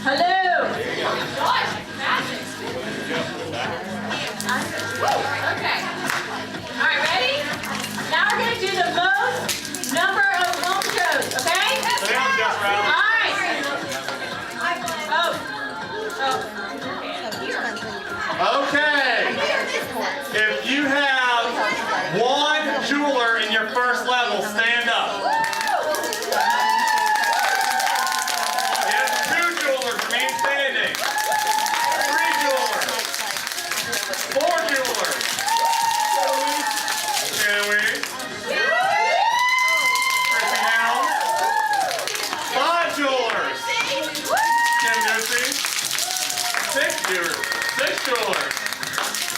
Hello. Gosh, magic. Okay. All right, ready? Now we're going to do the most number of home shows, okay? All right. Okay. If you have one jeweler in your first level, stand up. If 2 jewelers, remain standing. 3 jewelers. 4 jewelers. Joey. Chrissy Hound. 5 jewelers. Kim Lucy. 6 jewelers. 6 jewelers.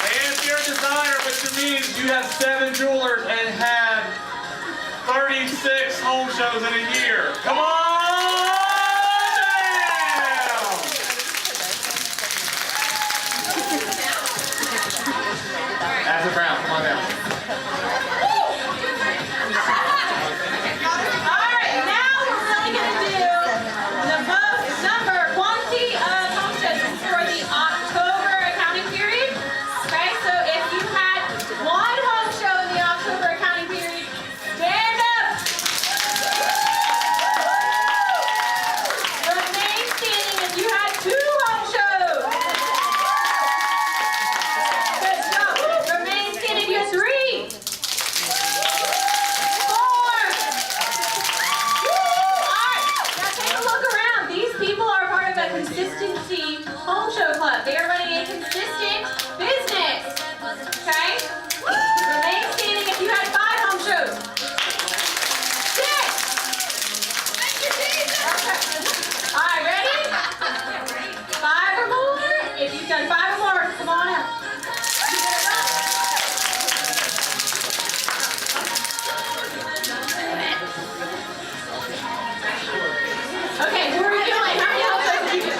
And if you're a designer, which means you have 7 jewelers and have 36 home shows in a year. Come on down! Ashley Brown, come on down. All right, now we're really going to do the most quantity of home shows for the October accounting period. Okay, so if you had 1 home show in the October accounting period, stand up. Remain standing if you had 2 home shows. Good job. Remain standing if you had 3. 4. Alright, now take a look around. These people are part of a consistency home show club. They are running a consistent business. Okay? Remain standing if you had 5 home shows. 6. Thank you, Jesus. Okay. Alright, ready? 5 or more. If you've done 5 or more, come on up. Okay, who are you doing? How many home shows did you do?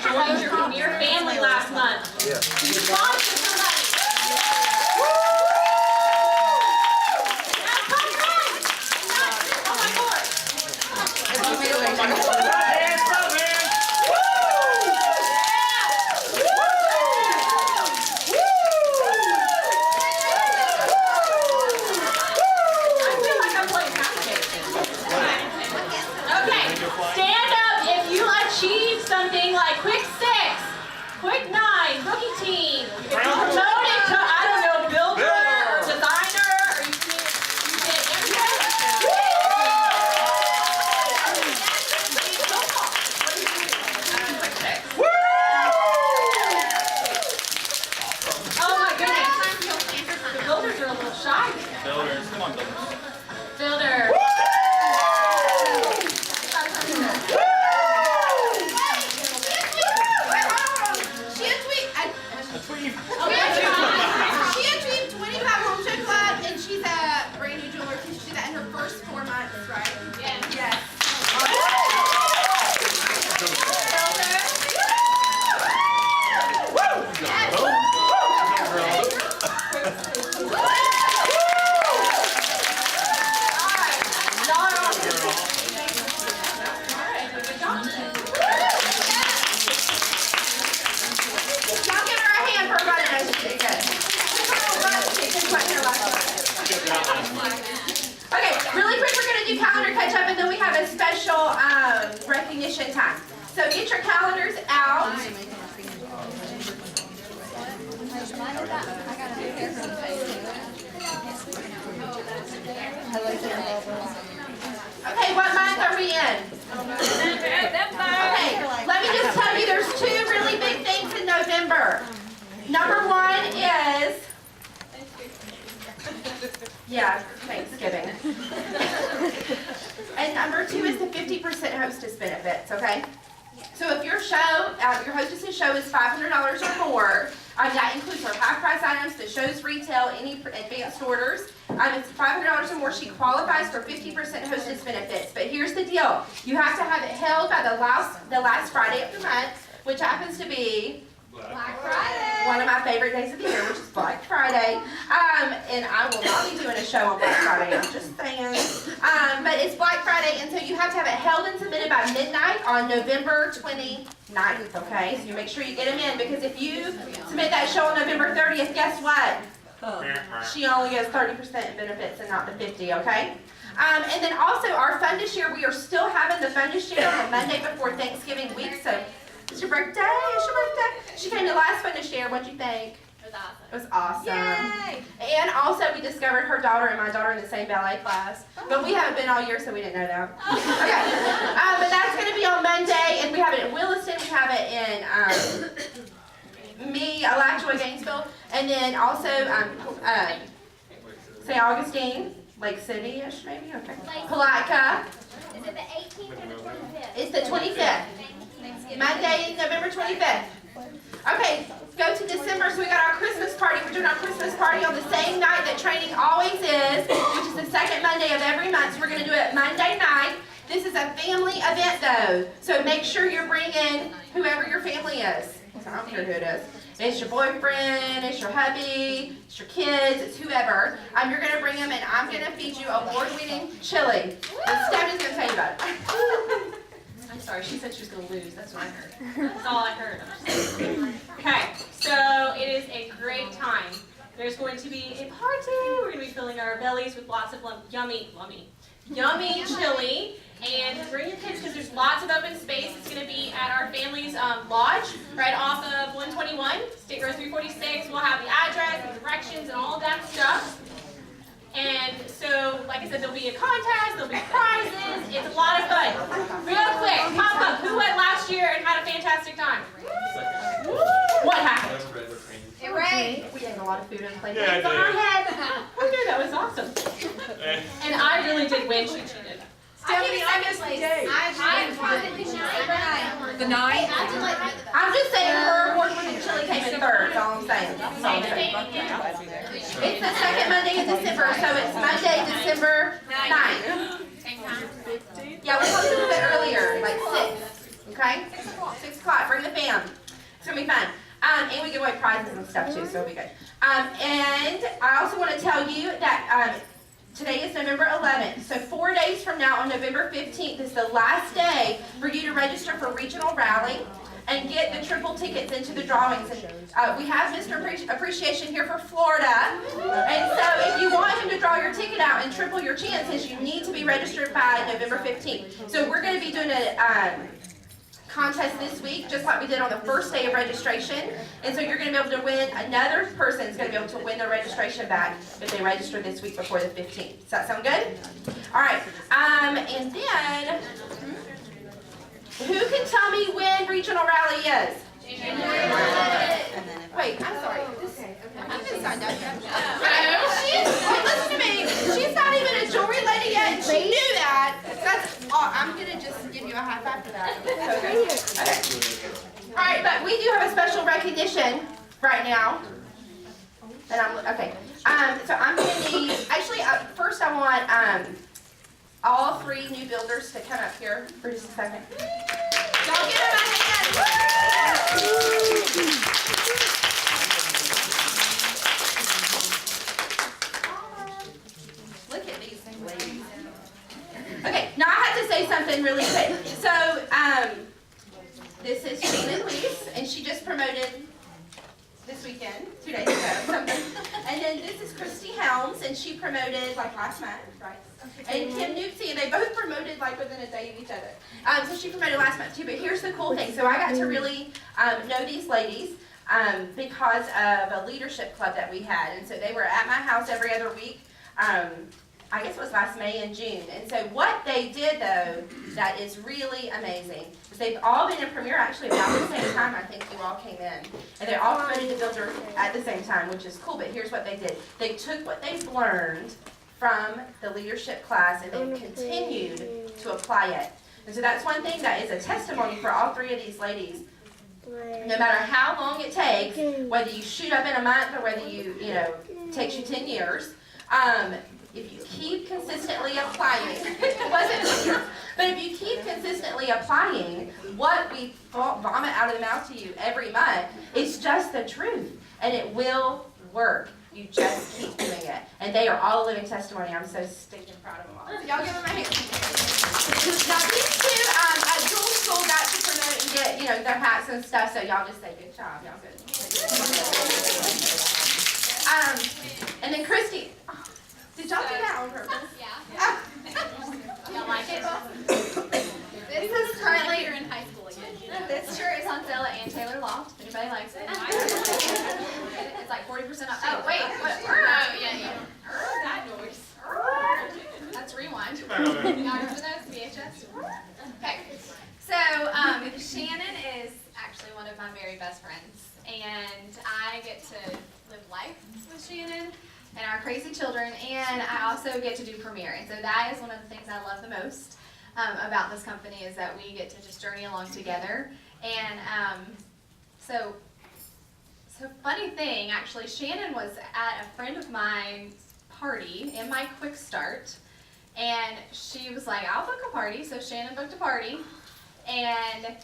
joined your premier family last month. Yeah. Applause for somebody. Now come on. Oh my Lord. Hands up, man. I feel like I'm playing pancake. Okay, stand up if you achieved something like quick 6, quick 9, rookie team. If you're promoted to, I don't know, builder or designer, or you did Oh my goodness. The builders are a little shy. Builders, come on, builders. Builder. She achieved 25 home show club, and she's a brand new jeweler. She did that in her first 4 months, right? Yes. Y'all give her a hand for running as she did good. Okay, really quick, we're going to do calendar catch up, and then we have a special recognition time. So get your calendars out. Okay, what month are we in? Okay, let me just tell you, there's 2 really big things in November. Number 1 is, yeah, Thanksgiving. And number 2 is the 50% hostess benefits, okay? So if your show, your hostess's show is $500 or more, that includes her half-price items, the show's retail, any advanced orders. It's $500 or more. She qualifies for 50% hostess benefits. But here's the deal: you have to have it held by the last Friday of the month, which happens to be Black Friday. One of my favorite days of the year, which is Black Friday. And I will not be doing a show on Black Friday, I'm just saying. But it's Black Friday, and so you have to have it held and submitted by midnight on November 29th, okay? So you make sure you get them in, because if you submit that show on November 30th, guess what? She only gets 30% benefits and not the 50, okay? And then also our fund this year, we are still having the fund this year on the Monday before Thanksgiving week, so it's your birthday, it's your birthday. She came to last fund this year, what'd you think? It was awesome. Yay! And also we discovered her daughter and my daughter in the same ballet class. But we haven't been all year, so we didn't know that. Okay. But that's going to be on Monday, and we have it in Williston, we have it in Alachua, Gainesville, and then also St. Augustine, Lake City-ish maybe? Okay. Palatka. Is it the 18th or the 25th? It's the 25th. Monday, November 25th. Okay, go to December. So we got our Christmas party. We're doing our Christmas party on the same night that training always is, which is the second Monday of every month. So we're going to do it Monday night. This is a family event though. So make sure you're bringing whoever your family is. I don't care who it is. It's your boyfriend, it's your hubby, it's your kids, it's whoever. You're going to bring them, and I'm going to feed you award-winning chili. And Stephanie's going to tell you about it. I'm sorry, she said she was going to lose. That's what I heard. That's all I heard. Okay, so it is a great time. There's going to be a party. We're going to be filling our bellies with lots of yummy chili. And bring your kids, because there's lots of open space. It's going to be at our family's lodge right off of 121, State Road 346. We'll have the address and directions and all of that stuff. And so, like I said, there'll be a contest, there'll be prizes. It's a lot of fun. Real quick, pop up. Who went last year and had a fantastic time? What happened? It rained. We ate a lot of food and played Yeah, I games on our did. head. Okay, that was awesome. And I really did win. She cheated. Stephanie, I missed the day. The 9th? I'm just saying her award-winning chili came in third. That's all I'm saying. It's the second Monday in December, so it's Monday, December 9th. Yeah, we're supposed to do it earlier, like 6. Okay? 6 o'clock. Bring the fam. stuff too, so it'll be good. And I also want to tell you that today is November 11th, so 4 days from now on November 15th is the last day for you to register for Regional Rally and get the triple tickets into the drawings. And we have Mr. Appreciation here for Florida, and so if you want him to draw your ticket out and triple your chances, you need to be registered by November 15th. So we're going to be doing a contest this week, just like we did on the first day of registration. And so you're going to be able to win, another person's going to be able to win their registration back if they register this week before the 15th. Does that sound good? All right. And then, who can tell me when Regional Rally is? Wait, I'm sorry. I'm just signed up. Listen to me. She's not even a jewelry lady yet, and she knew that. I'm going to just give you a high five for that. Okay. All right, but we do have a special recognition right now. And okay. So I'm going to need, actually, first I want all 3 new builders to come up here for just a second. Y'all give them a hand. Look at these ladies. Okay, now I have to say something really quick. So, this is Shannon Lease, and she just promoted this weekend, 2 days ago, something. And then this is Christy Helms, and she promoted like last month, right? And Kim Newsy, and they both promoted like within a day of each other. So she promoted last month too, but here's the cool thing. So I got to really know these ladies because of a leadership club that we had. And so they were at my house every other week. I guess it was last May and June. And so what they did, though, that is really amazing, is they've all been in Premier actually about the same time I think you all came in. And they're all promoted to builder at the same time, which is cool. But here's what they did. They took what they've learned from the leadership class and they've continued to apply it. And so that's one thing that is a testimony for all 3 of these ladies. No matter how long it takes, whether you shoot up in a month or whether it takes you 10 years, if you keep consistently applying, it wasn't years, but if you keep consistently applying what we vomit out of the mouth to you every month, it's just the truth, and it will work. You just keep doing it. And they are all a living testimony. I'm so stinking proud of them all. So y'all give them a hand. Now these 2 at Jewel School got to promote and get, their hats and stuff, so y'all just say good job. Y'all good. And then Christy, did y'all do that on purpose? Yeah. Y'all like it? This is currently, You're in high school again. This shirt is on sale at Ann Taylor Loft, if anybody likes it. It's like 40% off. Oh, wait. What? Oh, yeah. That noise. That's rewind. Y'all remember those? VHS? Okay. So, Shannon is actually one of my very best friends. And I get to live life with Shannon and our crazy children. And I also get to do Premiere. And so that is one of the things I love the most about this company is that we get to just journey along together. And so funny thing, actually, Shannon was at a friend of mine's party in my quick start, and she was like, I'll book a party. So Shannon booked a party, and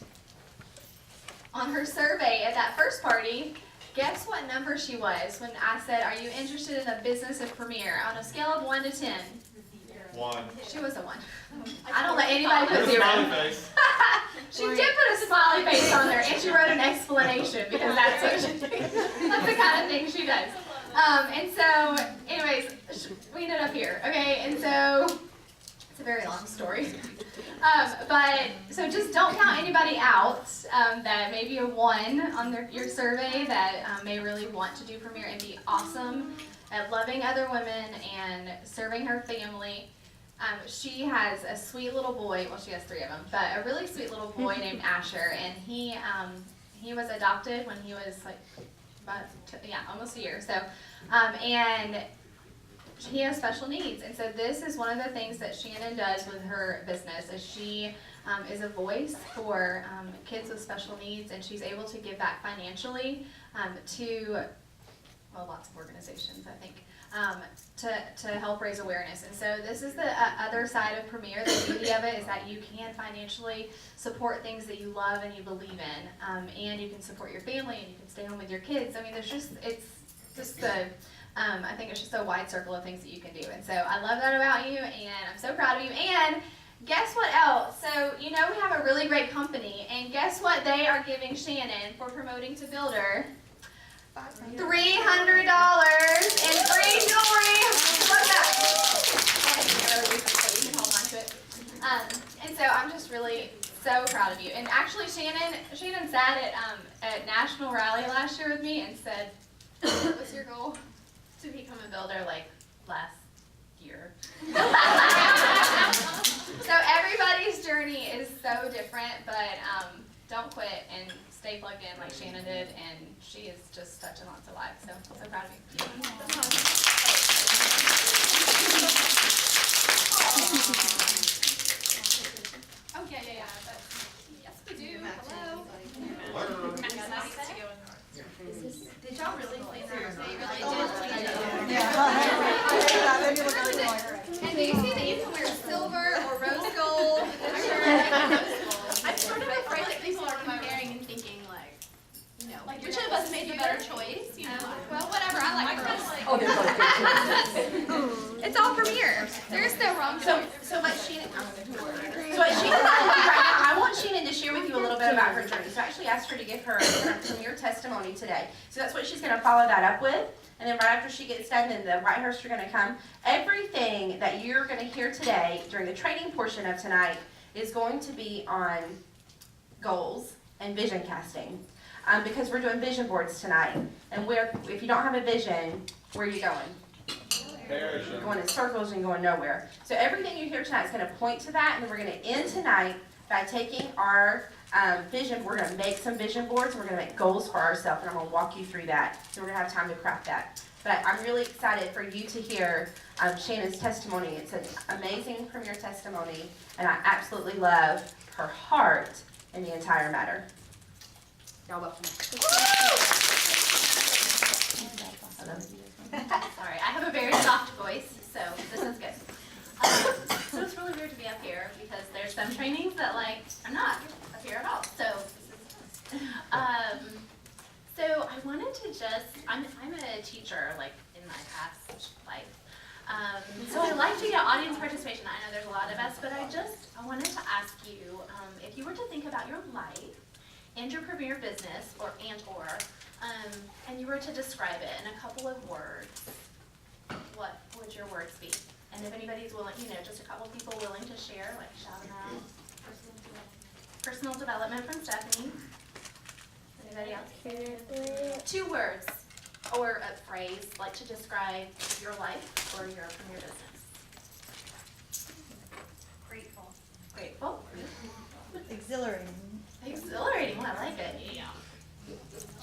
on her survey at that first party, guess what number she was when I said, are you interested in the business of Premiere? On a scale of 1 to 10. 1. She was a 1. I don't let anybody put 0. Face. She did put a smiley face on there, and she wrote an explanation because that's what she does. That's the kind of thing she does. And so, anyways, we ended up here, okay? And so, it's a very long story. But, so just don't count anybody out that may be a 1 on your survey that may really want to do Premiere and be awesome at loving other women and serving her family. She has a sweet little boy, well she has 3 of them, but a really sweet little boy named Asher, and he was adopted when he was like almost a year. So, and he has special needs, and so this is one of the things that Shannon does with her business is she is a voice for kids with special needs, and she's able to give back financially to lots of organizations, I think. to help raise awareness. And so this is the other side of Premier. The beauty of it is that you can financially support things that you love and you believe in, and you can support your family and you can stay home with your kids. I mean, I think it's just a wide circle of things that you can do. And so I love that about you, and I'm so proud of you. And guess what else? So, we have a really great company, and guess what they are giving Shannon for promoting to Builder? $300 in free jewelry. Look that. You can hold on to it. And so I'm just really so proud of you. And actually, Shannon sat at National Rally last year with me and said, "What was your goal to become a builder last year?" So everybody's journey is so different, but don't quit and stay plugged in like Shannon did, and she is just touching lots of lives. So I'm so proud of you. Oh, yeah. Yes, we do. Hello. Did y'all really clean that? And do you see that you can wear silver or rose gold? I'm sort of afraid that people are comparing and thinking which of us made the better choice? Well, whatever. I like rose. It's all Premier. There's no wrong choice. So what Shannon I want Shannon to share with you a little bit about her journey. So I actually asked her to give her Premier testimony today. So that's what she's going to follow that up with. And then right after she gets done, then the Whitehurst are going to come. Everything that you're going to hear today during the training portion of tonight is going to be on goals and vision casting. Because we're doing vision boards tonight. And if you don't have a vision, where are you going? You're going in circles and going nowhere. So everything you hear tonight is going to point to that, and then we're going to end tonight by taking our vision. We're going to make some vision boards, and we're going to make goals for ourselves, and I'm going to walk you through that. So we're going to have time to craft that. But I'm really excited for you to hear Shannon's testimony. It's an amazing Premier testimony, and I absolutely love her heart in the entire matter. Y'all welcome. Sorry, I have a very soft voice, so this is good. So it's really weird to be up here because there's some trainings that I'm not up here at all. So I wanted to I'm a teacher in my past life. So I like to get audience participation. I know there's a lot of us, but I wanted to ask you if you were to think about your life and your Premier business, and you were to describe it in a couple of words, what would your words be? And if anybody's willing, just a couple of people willing to share, shout them out. Personal development from Stephanie. Anybody else? 2 words or a phrase, to describe your life or your Premier business. Grateful. Grateful. Exhilarating. Exhilarating. Well, I like it. Yeah.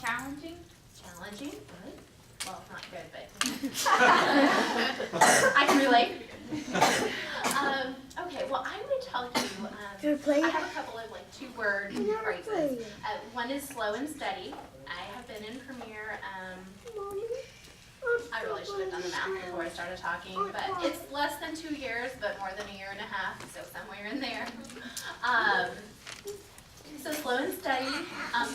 Challenging. Challenging. Good. Well, not good, but I can relate. Okay. Well, I would tell you. I have a couple of 2-word phrases. One is slow and steady. I have been in Premier. I really should have done the math before I started talking, but it's less than 2 years, but more than a year and a half, so somewhere in there. So slow and steady,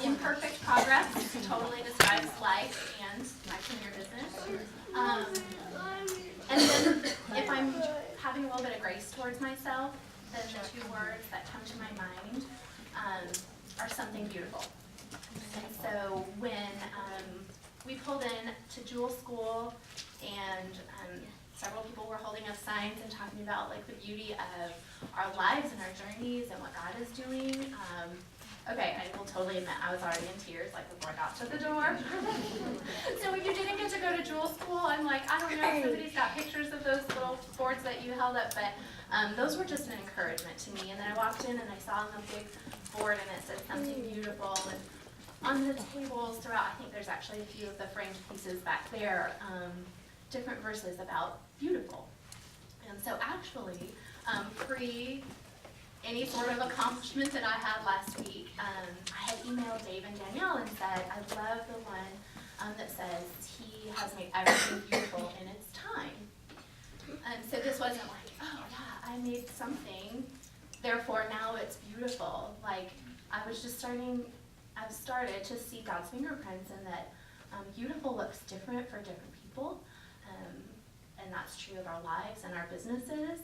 imperfect progress totally describes life and my Premier business. And then if I'm having a little bit of grace towards myself, then the 2 words that come to my mind are something beautiful. And so when we pulled in to Jewel School, and several people were holding up signs and talking about the beauty of our lives and our journeys and what God is doing. Okay, I will totally admit I was already in tears before I got to the door. So if you didn't get to go to Jewel School, I'm I don't know if somebody's got pictures of those little boards that you held up, but those were just an encouragement to me. And then I walked in and I saw on the big board and it said something beautiful. And on the tables throughout, I think there's actually a few of the framed pieces back there, different verses about beautiful. And so actually, pre any sort of accomplishment that I had last week, I had emailed Dave and Danielle and said, I love the one that says he has made everything beautiful in its time. So this wasn't like, oh yeah, I made something, therefore now it's beautiful. Like I've started to see God's fingerprints in that beautiful looks different for different people. And that's true of our lives and our businesses.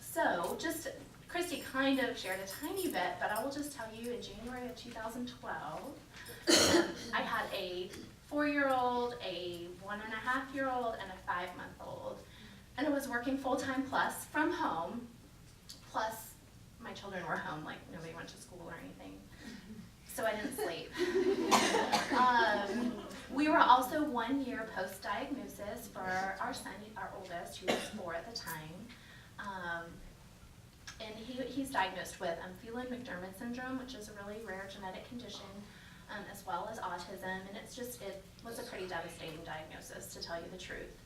So just, Christy kind of shared a tiny bit, but I will just tell you in January of 2012, I had a 4-year-old, a 1.5-year-old, and a 5-month-old. And I was working full-time plus from home, plus my children were home, like nobody went to school or anything. So I didn't sleep. We were also 1 year post-diagnosis for our son, our oldest, who was 4 at the time. And he's diagnosed with Phelan-McDermott syndrome, which is a really rare genetic condition, as well as autism. And it was a pretty devastating diagnosis, to tell you the truth.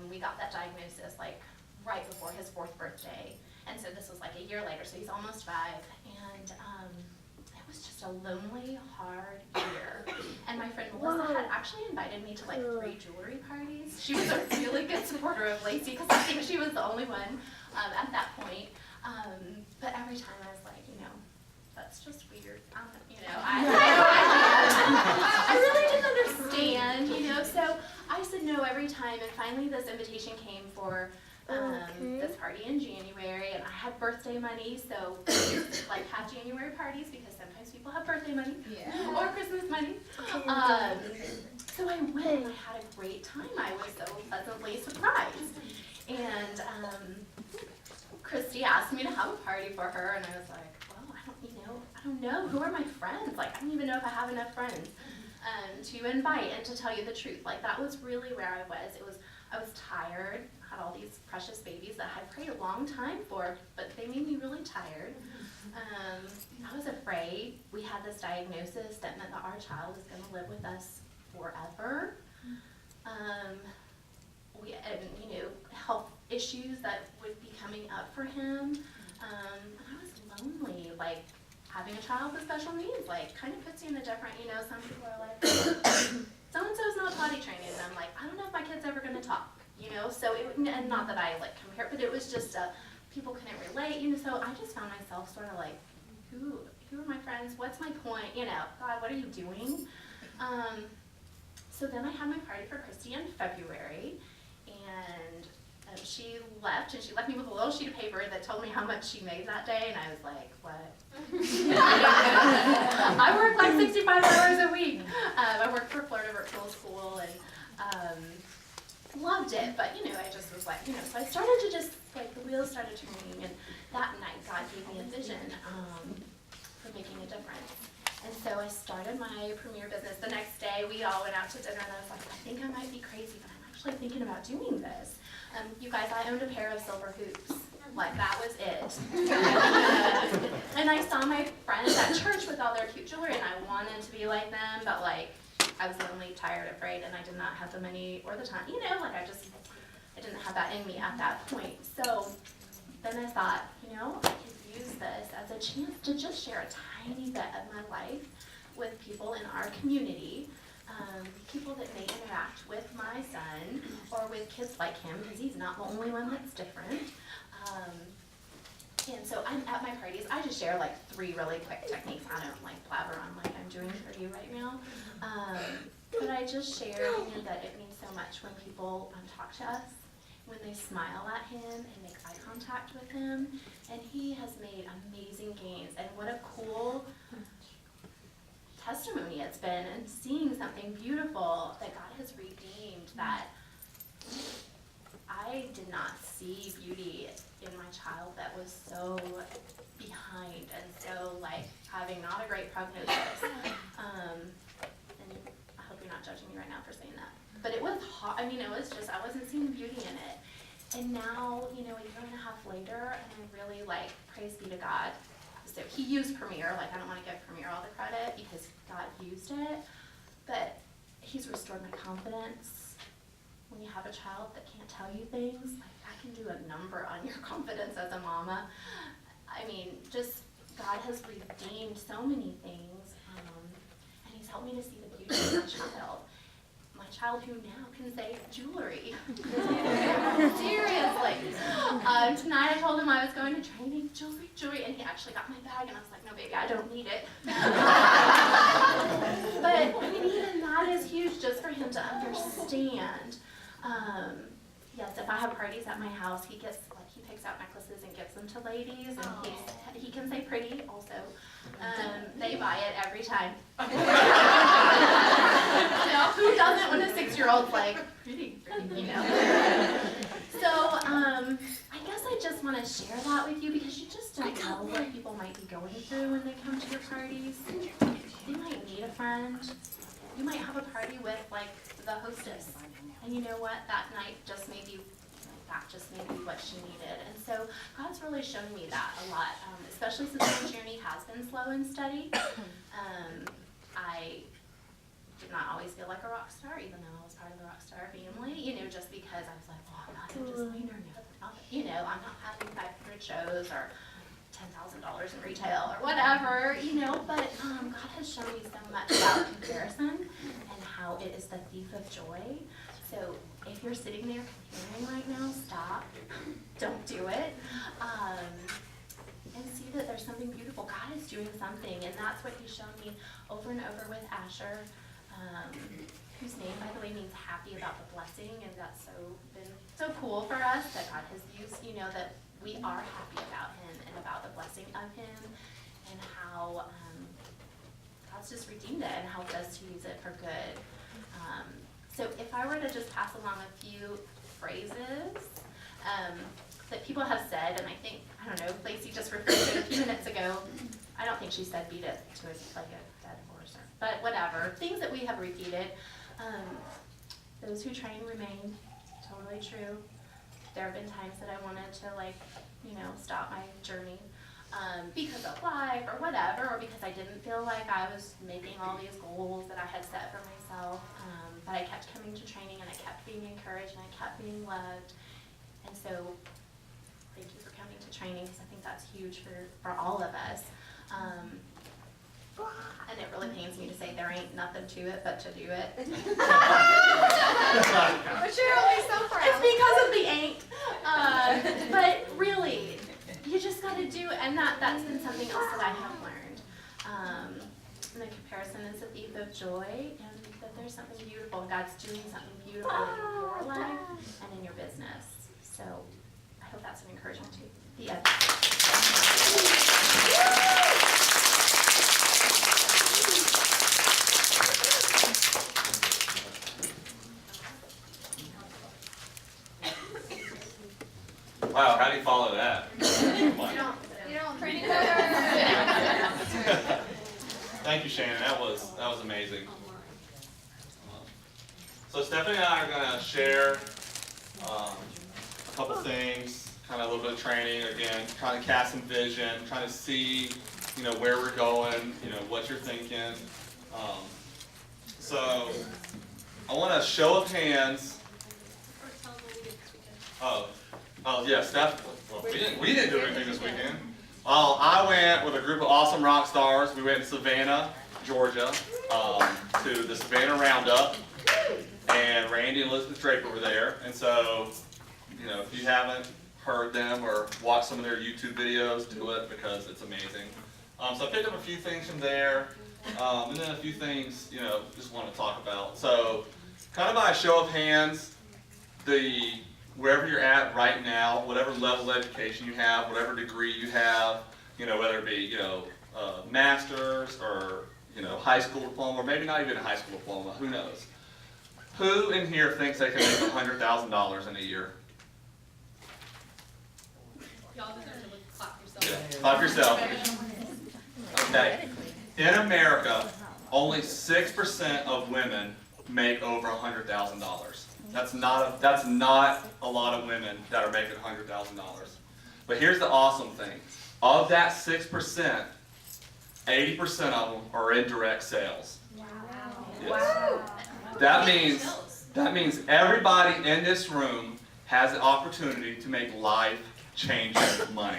We got that diagnosis like right before his 4th birthday. And so this was like a year later, so he's almost 5. And it was just a lonely, hard year. And my friend Melissa had actually invited me to like 3 jewelry parties. She was a really good supporter of Lacy, because I think she was the only one at that point. But every time I was like, that's just weird. I really didn't understand, so I said no every time. And finally this invitation came for this party in January, and I had birthday money, so like have January parties because sometimes people have birthday money or Christmas money. So I went and I had a great time. I was so pleasantly surprised. And Christy asked me to have a party for her, and I was like, well, I don't know. Who are my friends? Like, I don't even know if I have enough friends to invite. And to tell you the truth, like that was really where I was. I was tired. I had all these precious babies that I had prayed a long time for, but they made me really tired. I was afraid. We had this diagnosis that meant that our child is going to live with us forever. Health issues that would be coming up for him. And I was lonely, like having a child with special needs, like kind of puts you in a different, some people are like, so-and-so's not potty trained, and I'm like, I don't know if my kid's ever going to talk, so and not that I like compare, but it was just, people couldn't relate, so I just found myself sort of like, who are my friends, what's my point, God, what are you doing? So then I had my party for Christy in February, and she left me with a little sheet of paper that told me how much she made that day, and I was like, what? I worked like 65 hours a week. I worked for Florida Virtual School, and loved it, but I just was like, so I started to just, like, the wheels started turning, and that night God gave me a vision for making a difference. And so I started my premier business. The next day, we all went out to dinner, and I was like, I think I might be crazy, but I'm actually thinking about doing this. You guys, I owned a pair of silver hoops. Like, that was it. And I saw my friends at church with all their cute jewelry, and I wanted to be like them, but, like, I was lonely, tired, afraid, and I did not have the money or the time. I didn't have that in me at that point. So then I thought, I could use this as a chance to just share a tiny bit of my life with people in our community, people that may interact with my son or with kids like him, because he's not the only one that's different. And so I'm at my parties, I just share like 3 really quick techniques. I don't like blabber on like I'm doing for you right now. But I just share that it means so much when people talk to us, when they smile at him and make eye contact with him. And he has made amazing gains. And what a cool testimony it's been, and seeing something beautiful that God has redeemed, that I did not see beauty in my child that was so behind and so like having not a great prognosis. And I hope you're not judging me right now for saying that. But it was hard. It was just, I wasn't seeing beauty in it. And now, a year and a half later, and I really like, praise be to God. So he used Premier, like I don't want to give Premier all the credit because God used it, but he's restored my confidence. When you have a child that can't tell you things, like that can do a number on your confidence as a mama. Just God has redeemed so many things, and he's helped me to see the beauty for my child who now can say jewelry. Seriously. Tonight I told him I was going to training, jewelry, and he actually got my bag, and I was like, no baby, I don't need it. But I mean, even that is huge just for him to understand. Yes, if I have parties at my house, he picks out necklaces and gives them to ladies, and he can say pretty also. They buy it every time. You know, who doesn't when a 6-year-old's like, pretty, you know? So, I guess I just want to share that with you because you just don't know what people might be going through when they come to your parties. They might need a friend. You might have a party with, like, the hostess. And you know what? That night that just may be what she needed. And so God's really shown me that a lot, especially since my journey has been slow and steady. I did not always feel like a rock star, even though I was part of the Rockstar family, you know, just because I was like, well, I'm not a designer, you know, I'm not having 500 shows or $10,000 in retail or whatever, you know, but God has shown me so much about comparison and how it is the thief of joy. So if you're sitting there comparing right now, stop. Don't do it. And see that there's something beautiful. God is doing something, and that's what He's shown me over and over with Asher, whose name, by the way, means happy about the blessing, and that's been so cool for us that God has used, you know, that we are happy about Him and about the blessing of Him, and how God's just redeemed it and helped us to use it for good. So if I were to just pass along a few phrases that people have said, and I think, I don't know, Lacy just referred to it a few minutes ago. I don't think she said beat it to like a dead horse, but whatever. Things that we have repeated. Those who train remain. Totally true. There have been times that I wanted to, like, you know, stop my journey because of life or whatever, or because I didn't feel like I was making all these goals that I had set for myself. But I kept coming to training, and I kept being encouraged, and I kept being loved. And so thank you for coming to training, because I think that's huge for all of us. And it really pains me to say there ain't nothing to it but to do it. But you're always so proud. It's because of the ain't. But really, you just got to do it. And that's been something else that I have learned. And the comparison is a thief of joy, and that there's something beautiful. God's doing something beautiful in your life and in your business. So I hope that's an encouragement to you. The end. Wow, how do you follow that? You don't training Thank you, Shannon. That was amazing. So Stephanie and I are going to share a couple things, kind of a little bit of training. Again, trying to cast some vision, trying to see, you know, where we're going, you know, what you're thinking. So I want a show of hands. Oh yes, we didn't do anything this weekend. I went with a group of awesome rock stars. We went to Savannah, Georgia, to the Savannah Roundup, and Randy and Elizabeth Draper were there. And so, you know, if you haven't heard them or watched some of their YouTube videos, do it because it's amazing. So I picked up a few things from there, and then a few things, you know, just want to talk about. So, kind of by a show of hands, wherever you're at right now, whatever level of education you have, whatever degree you have, you know, whether it be, you know, master's or, you know, high school diploma, or maybe not even a high school diploma, who knows? Who in here thinks they can make $100,000 in a year? Y'all deserve to clap yourself. Yeah, clap yourself. Okay. In America, only 6% of women make over $100,000. That's not a lot of women that are making $100,000. But here's the awesome thing. Of that 6%, 80% of them are in direct sales. Wow. Yes. That means everybody in this room has the opportunity to make life-changing money.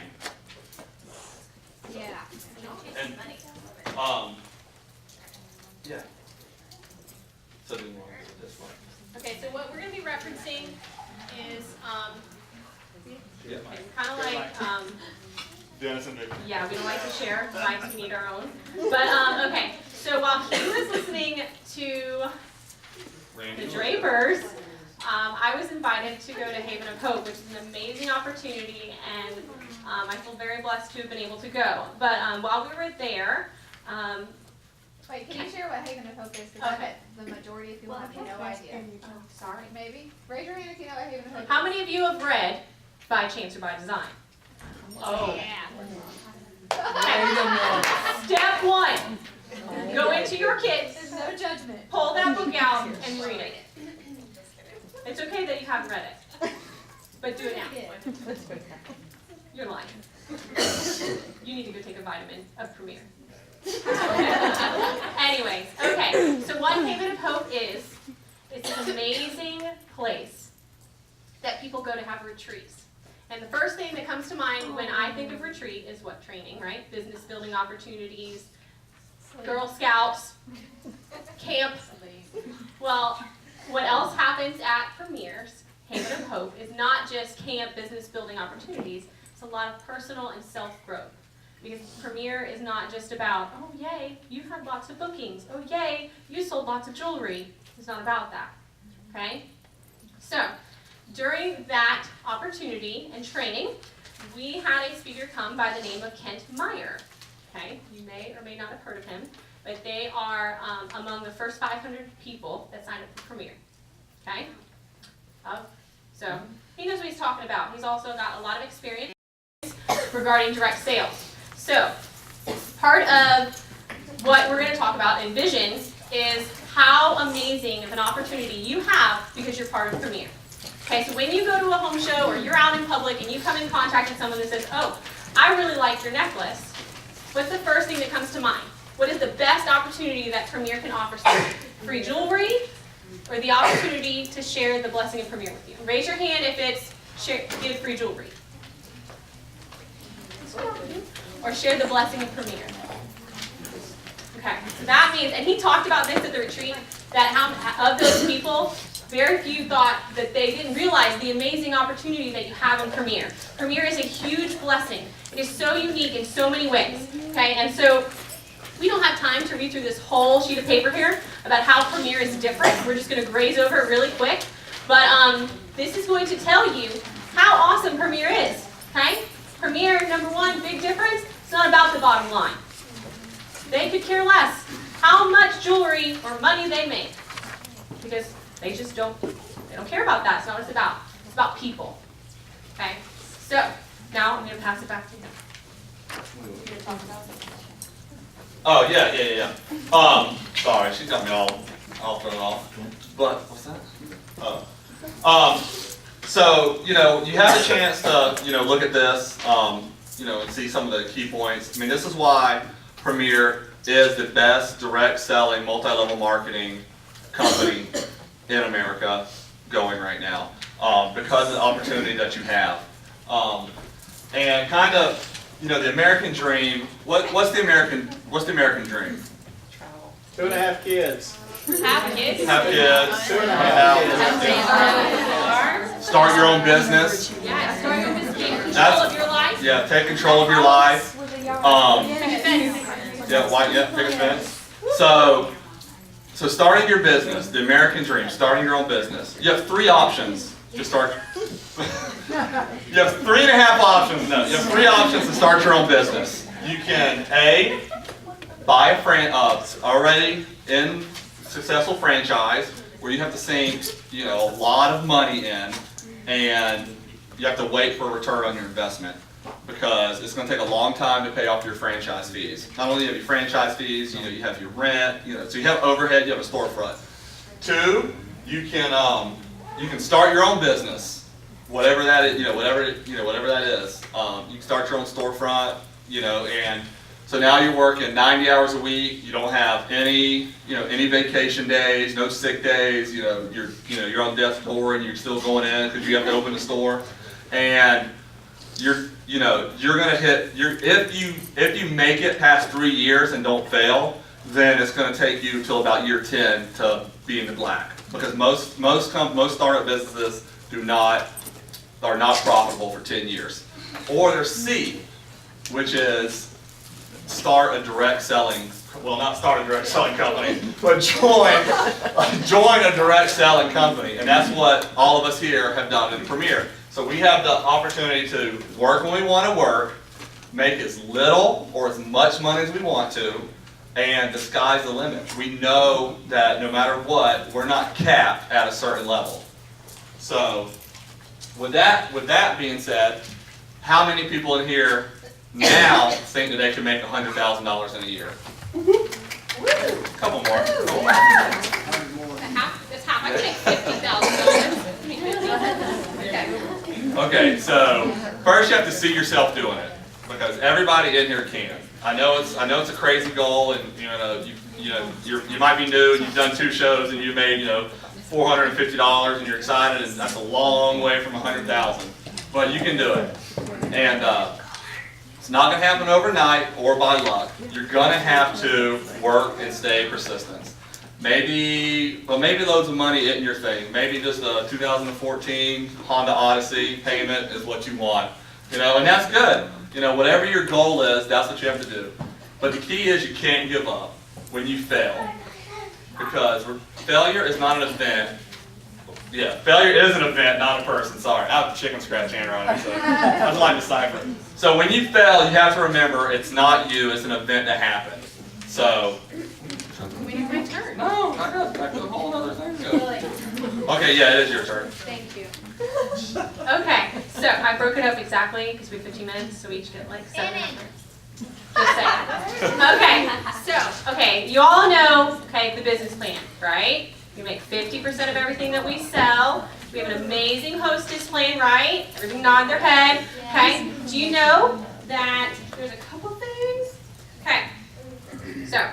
Yeah. And, yeah. so what we're going to be referencing is kind of like, Dennis and Vicky. yeah, we don't like to share mics, we need our own. But, okay, so while he was listening to the Drapers, I was invited to go to Haven of Hope, which is an amazing opportunity, and I feel very blessed to have been able to go. But while we were there, Wait, can you share what Haven of Hope is? Because Okay. the majority of people have no idea. sorry. Maybe? Raise your hand if you know what Haven of Hope is. How many of you have read By Chance or By Design? Oh. Step one, go into your kids, There's no judgment. pull that book out and read it. It's okay that you haven't read it, but do it now. You're lying. You need to go take a vitamin of Premier. Anyways, okay, so what Haven of Hope is, it's an amazing place that people go to have retreats. And the first thing that comes to mind when I think of retreat is what? Training, right? Business building opportunities, Girl Scouts, camp. Well, what else happens at Premier's Haven of Hope is not just camp business building opportunities, it's a lot of personal and self-growth. Because Premier is not just about, oh yay, you had lots of bookings, oh yay, you sold lots of jewelry. It's not about that, okay? So, during that opportunity and training, we had a speaker come by the name of Kent Meyer, okay? You may or may not have heard of him, but they are among the first 500 people that signed up for Premier, okay? So, he knows what he's talking about. He's also got a lot of experience regarding direct sales. So, part of what we're going to talk about in Vision is how amazing of an opportunity you have because you're part of Premier. Okay, so when you go to a home show or you're out in public and you come in contact with someone that says, oh, I really like your necklace, what's the first thing that comes to mind? What is the best opportunity that Premier can offer someone? Free jewelry or the opportunity to share the blessing of Premier with you? Raise your hand if it's give free jewelry. Or share the blessing of Premier. Okay, so that means, and he talked about this at the retreat, that of those people, very few thought that they didn't realize the amazing opportunity that you have in Premier. Premier is a huge blessing. It is so unique in so many ways. Okay, and so we don't have time to read through this whole sheet of paper here about how Premier is different. We're just going to graze over it really quick. But this is going to tell you how awesome Premier is. Okay? Premier, number one, big difference, it's not about the bottom line. They could care less how much jewelry or money they make. Because they just don't care about that. It's not what it's about. It's about people. Okay? So, now I'm going to pass it back to him. You're going to talk about it? Oh, yeah. Sorry, she got me all thrown off. But, what's that? So, you have a chance to, look at this, and see some of the key points. I mean, this is why Premier is the best direct selling, multi-level marketing company in America going right now, because of the opportunity that you have. And kind of, the American dream, what's the American dream? 2.5 kids. Have kids. Have kids. 2.5 kids. Start your own business. Yeah, start your business. Take control of your life. Yeah, take control of your life. Pick a fence. So starting your business, the American dream, starting your own business. You have 3 options to start. You have 3.5 options. No, you have 3 options to start your own business. You can A, buy a already in successful franchise where you have to sink, a lot of money in, and you have to wait for a return on your investment because it's going to take a long time to pay off your franchise fees. Not only have you franchise fees, you have your rent, so you have overhead, you have a storefront. 2, you can start your own business, whatever that is, whatever that is. You can start your own storefront, and so now you're working 90 hours a week. You don't have any vacation days, no sick days. You're on death's door and you're still going in because you have to open the store, and you're gonna hit if you make it past 3 years and don't fail, then it's gonna take you till about year 10 to be in the black. because most startup businesses are not profitable for 10 years. Or there's C, which is start a direct selling, well, not start a direct selling company, but join a direct selling company. And that's what all of us here have done in Premier. So we have the opportunity to work when we want to work, make as little or as much money as we want to, and the sky's the limit. We know that no matter what, we're not capped at a certain level. So with that being said, how many people in here now think that they can make $100,000 in a year? A couple more. That's half. I can make $50,000. Okay, so first you have to see yourself doing it, because everybody in here can. I know it's a crazy goal, and you might be new and you've done 2 shows and you made $450 and you're excited, and that's a long way from $100,000. But you can do it, and it's not going to happen overnight or by luck. You're going to have to work and stay persistent. Maybe loads of money isn't your thing. Maybe just a 2014 Honda Odyssey payment is what you want. And that's good. Whatever your goal is, that's what you have to do. But the key is you can't give up when you fail. Because failure is not an event. Yeah, failure is an event, not a person. Sorry, I have a chicken scratch hand around here, so I just like to decipher. So when you fail, you have to remember it's not you, it's an event that happened. So. Waiting for my turn. No, I got a whole other thing. Okay, yeah, it is your turn. Thank you. Okay, so I broke it up exactly because we have 15 minutes, so we each get like 7 minutes. Just saying. Okay, you all know, the business plan, right? We make 50% of everything that we sell. We have an amazing hostess plan, right? Everybody nod their head. Okay, do you know that there's a couple things? Okay, so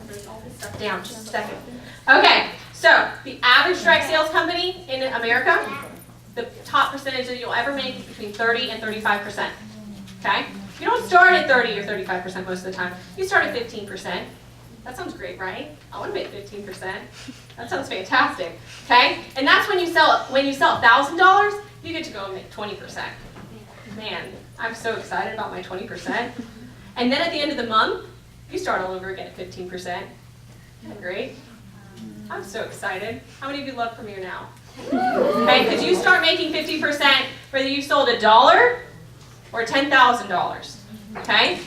bring all this stuff down just a second. Okay, so the average direct sales company in America, the top percentage that you'll ever make is between 30 and 35%. Okay? You don't start at 30 or 35% most of the time. You start at 15%. That sounds great, right? I want to make 15%. That sounds fantastic. Okay? And that's when you sell $1,000, you get to go and make 20%. Man, I'm so excited about my 20%. And then at the end of the month, you start all over again at 15%. Isn't that great? I'm so excited. How many of you love Premier now? Okay, because you start making 50% whether you sold $1 or $10,000. Okay?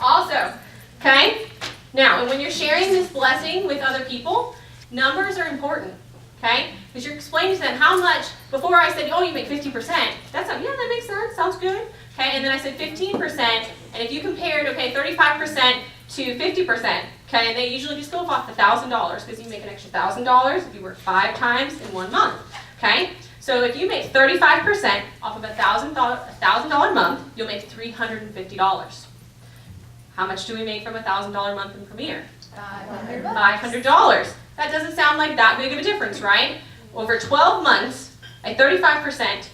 Also, okay? Now, and when you're sharing this blessing with other people, numbers are important. Okay? Because you're explaining to them how much, before I said, oh, you make 50%. That's not, yeah, that makes sense, sounds good. Okay, and then I said 15%, and if you compared, 35% to 50%, okay, and they usually just go off the $1,000 because you make an extra $1,000 if you work 5 times in 1 month. Okay? So if you make 35% off of a $1,000 month, you'll make $350. How much do we make from a $1,000 month in Premier? $500. That doesn't sound like that big of a difference, right? Over 12 months, a 35%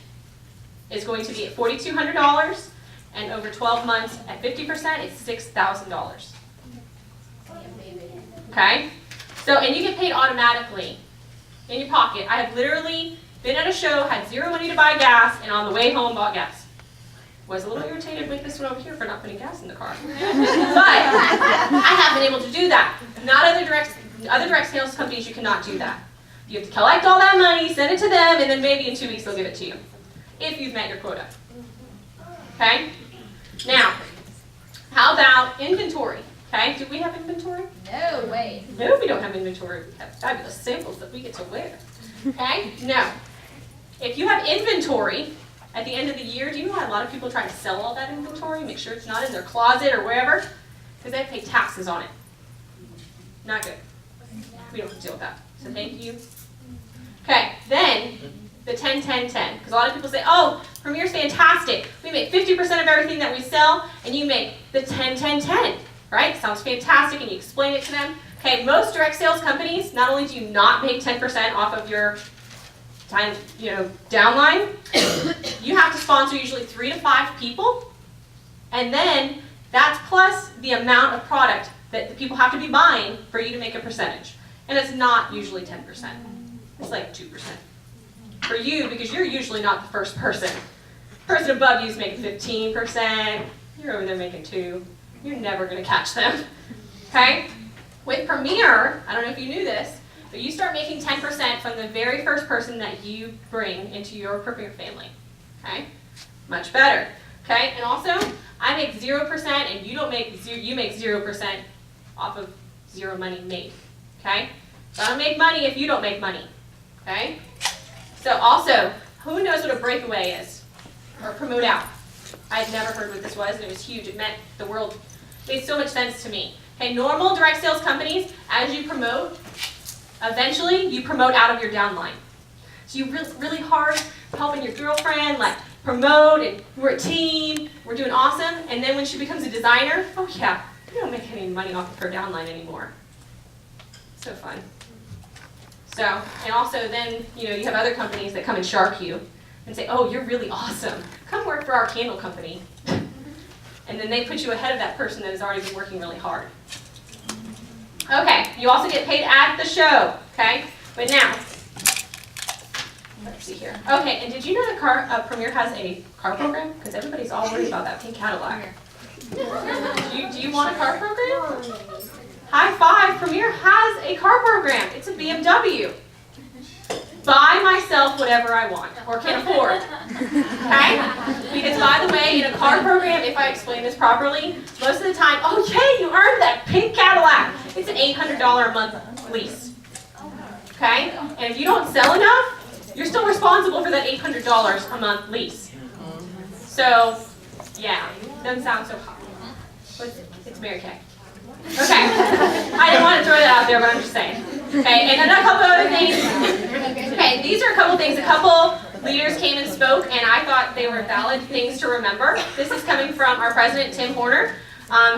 is going to be at $4,200, and over 12 months at 50%, it's $6,000. Okay? So, and you get paid automatically in your pocket. I have literally been at a show, had 0 money to buy gas, and on the way home bought gas. Was a little irritated with this one over here for not putting gas in the car. But I have been able to do that. Not other direct sales companies, you cannot do that. You have to collect all that money, send it to them, and then maybe in 2 weeks they'll give it to you. If you've met your quota. Okay? Now, how about inventory? Okay, do we have inventory? No way. No, we don't have inventory. We have fabulous samples that we get to wear. Okay? Now, if you have inventory at the end of the year, do you know why a lot of people try to sell all that inventory? Make sure it's not in their closet or wherever? Because they have to pay taxes on it. Not good. We don't have to deal with that. So thank you. Okay, then the 10-10-10. Because a lot of people say, oh, Premier's fantastic. We make 50% of everything that we sell, and you make the 10-10-10. Right? Sounds fantastic, and you explain it to them. Okay, most direct sales companies, not only do you not make 10% off of your time, downline, you have to sponsor usually 3 to 5 people, and then that's plus the amount of product that the people have to be buying for you to make a percentage. And it's not usually 10%. It's like 2%. For you, because you're usually not the first person. The person above you is making 15%. You're over there making 2%. You're never going to catch them. Okay? With Premier, I don't know if you knew this, but you start making 10% from the very first person that you bring into your Premier family. Okay? Much better. Okay? And also, I make 0% and you make 0% off of zero money made. Okay? So I don't make money if you don't make money. Okay? So also, who knows what a breakaway is? Or promote out? I had never heard what this was, and it was huge. It meant the world. It made so much sense to me. Okay, normal direct sales companies, as you promote, eventually you promote out of your downline. So you really hard helping your girlfriend, like promote, and we're a team, we're doing awesome, and then when she becomes a designer, oh yeah, you don't make any money off of her downline anymore. So fun. So, and also then, you have other companies that come and shark you and say, oh, you're really awesome. Come work for our candle company. And then they put you ahead of that person that has already been working really hard. Okay, you also get paid at the show, okay? But now, let's see here. Okay, and did you know that Premier has a car program? Because everybody's all worried about that pink Cadillac. Do you want a car program? High five, Premier has a car program. It's a BMW. Buy myself whatever I want or can afford. Okay? Because by the way, in a car program, if I explain this properly, most of the time, oh yay, you earned that pink Cadillac. It's an $800 a month lease. Okay? And if you don't sell enough, you're still responsible for that $800 a month lease. So, yeah, doesn't sound so hot. But it's Mary Kay. Okay. I didn't want to throw that out there, but I'm just saying. Okay, and then a couple other things. Okay, these are a couple things. A couple leaders came and spoke, and I thought they were valid things to remember. This is coming from our president, Tim Horner.